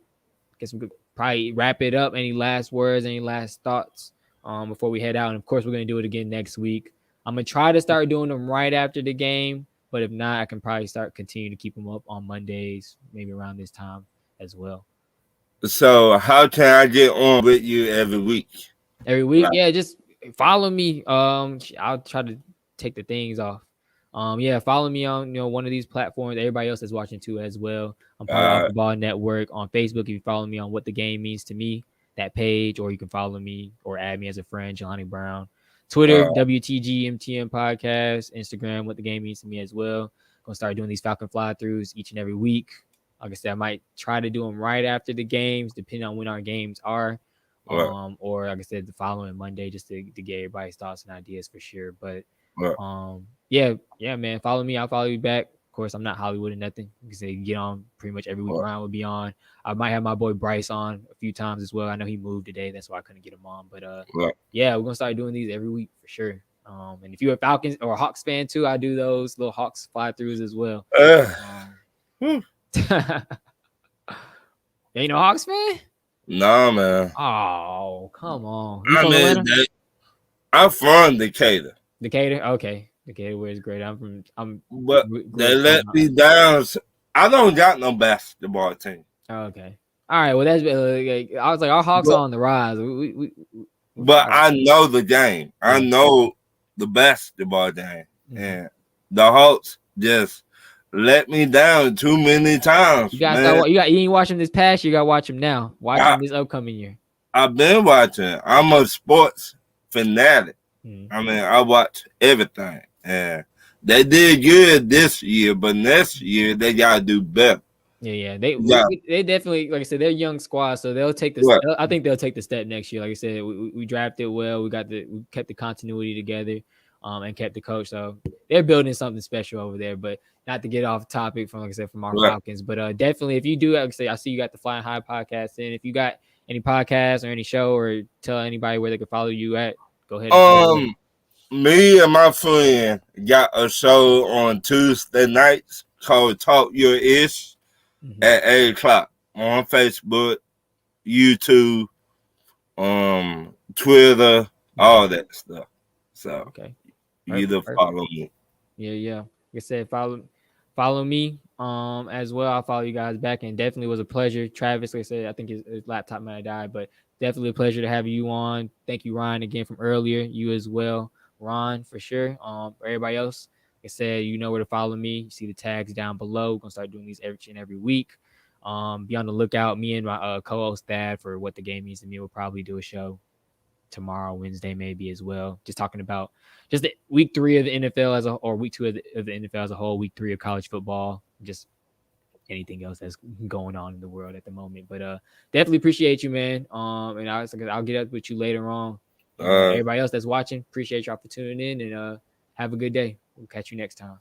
guess we could probably wrap it up. Any last words? Any last thoughts before we head out? And of course, we're gonna do it again next week. I'm gonna try to start doing them right after the game, but if not, I can probably continue to keep them up on Mondays, maybe around this time as well. So how can I get on with you every week? Every week, yeah, just follow me. I'll try to take the things off. Follow me on one of these platforms. Everybody else is watching too as well. I'm part of Off the Ball Network on Facebook. If you follow me on What the Game Means to Me, that page, or you can follow me or add me as a friend, Jelani Brown. Twitter, WTGMTM Podcast. Instagram, What the Game Means to Me as well. Gonna start doing these Falcon fly-throughs each and every week. Like I said, I might try to do them right after the games, depending on when our games are. Or like I said, the following Monday, just to get everybody's thoughts and ideas for sure. But man, follow me. I'll follow you back. Of course, I'm not Hollywood or nothing. You can say get on pretty much every week. Ryan will be on. I might have my boy Bryce on a few times as well. I know he moved today, that's why I couldn't get him on. But we're gonna start doing these every week for sure. And if you're a Falcons or a Hawks fan too, I do those little Hawks fly-throughs as well. Ain't no Hawks fan? Nah, man. Oh, come on. I'm from Decatur. Decatur? Okay. Decatur, where is great. But they let me down. I don't got no basketball team. Okay. All right. Well, that's I was like, our Hawks are on the rise. But I know the game. I know the basketball game. And the Hawks just let me down too many times. You ain't watch them this past year. You got to watch them now. Watch them this upcoming year. I've been watching. I'm a sports fanatic. I mean, I watch everything. And they did good this year, but next year they got to do better. Yeah. They definitely, like I said, they're a young squad, so they'll take I think they'll take the step next year. Like I said, we drafted well. We kept the continuity together. And kept the coach. So they're building something special over there. But not to get off topic from, like I said, from our Falcons. But definitely, if you do, like I say, I see you got the Flying High podcast in. If you got any podcast or any show, or tell anybody where they can follow you at, go ahead. Me and my friend got a show on Tuesday nights called Talk Your Ish at 8:00 on Facebook, YouTube, Twitter, all that stuff. So okay. Either follow me. Yeah. Like I said, follow me as well. I'll follow you guys back, and definitely was a pleasure. Travis, like I said, I think his laptop might have died, but definitely a pleasure to have you on. Thank you, Ryan, again from earlier. You as well, Ron, for sure. For everybody else, like I said, you know where to follow me. You see the tags down below. We're gonna start doing these every week. Be on the lookout. Me and my co-host Thad for What the Game Means to Me will probably do a show tomorrow, Wednesday, maybe as well. Just talking about just the week 3 of the NFL or week 2 of the NFL as a whole, week 3 of college football, just anything else that's going on in the world at the moment. But definitely appreciate you, man. And I'll get up with you later on. Everybody else that's watching, appreciate y'all for tuning in, and have a good day. We'll catch you next time.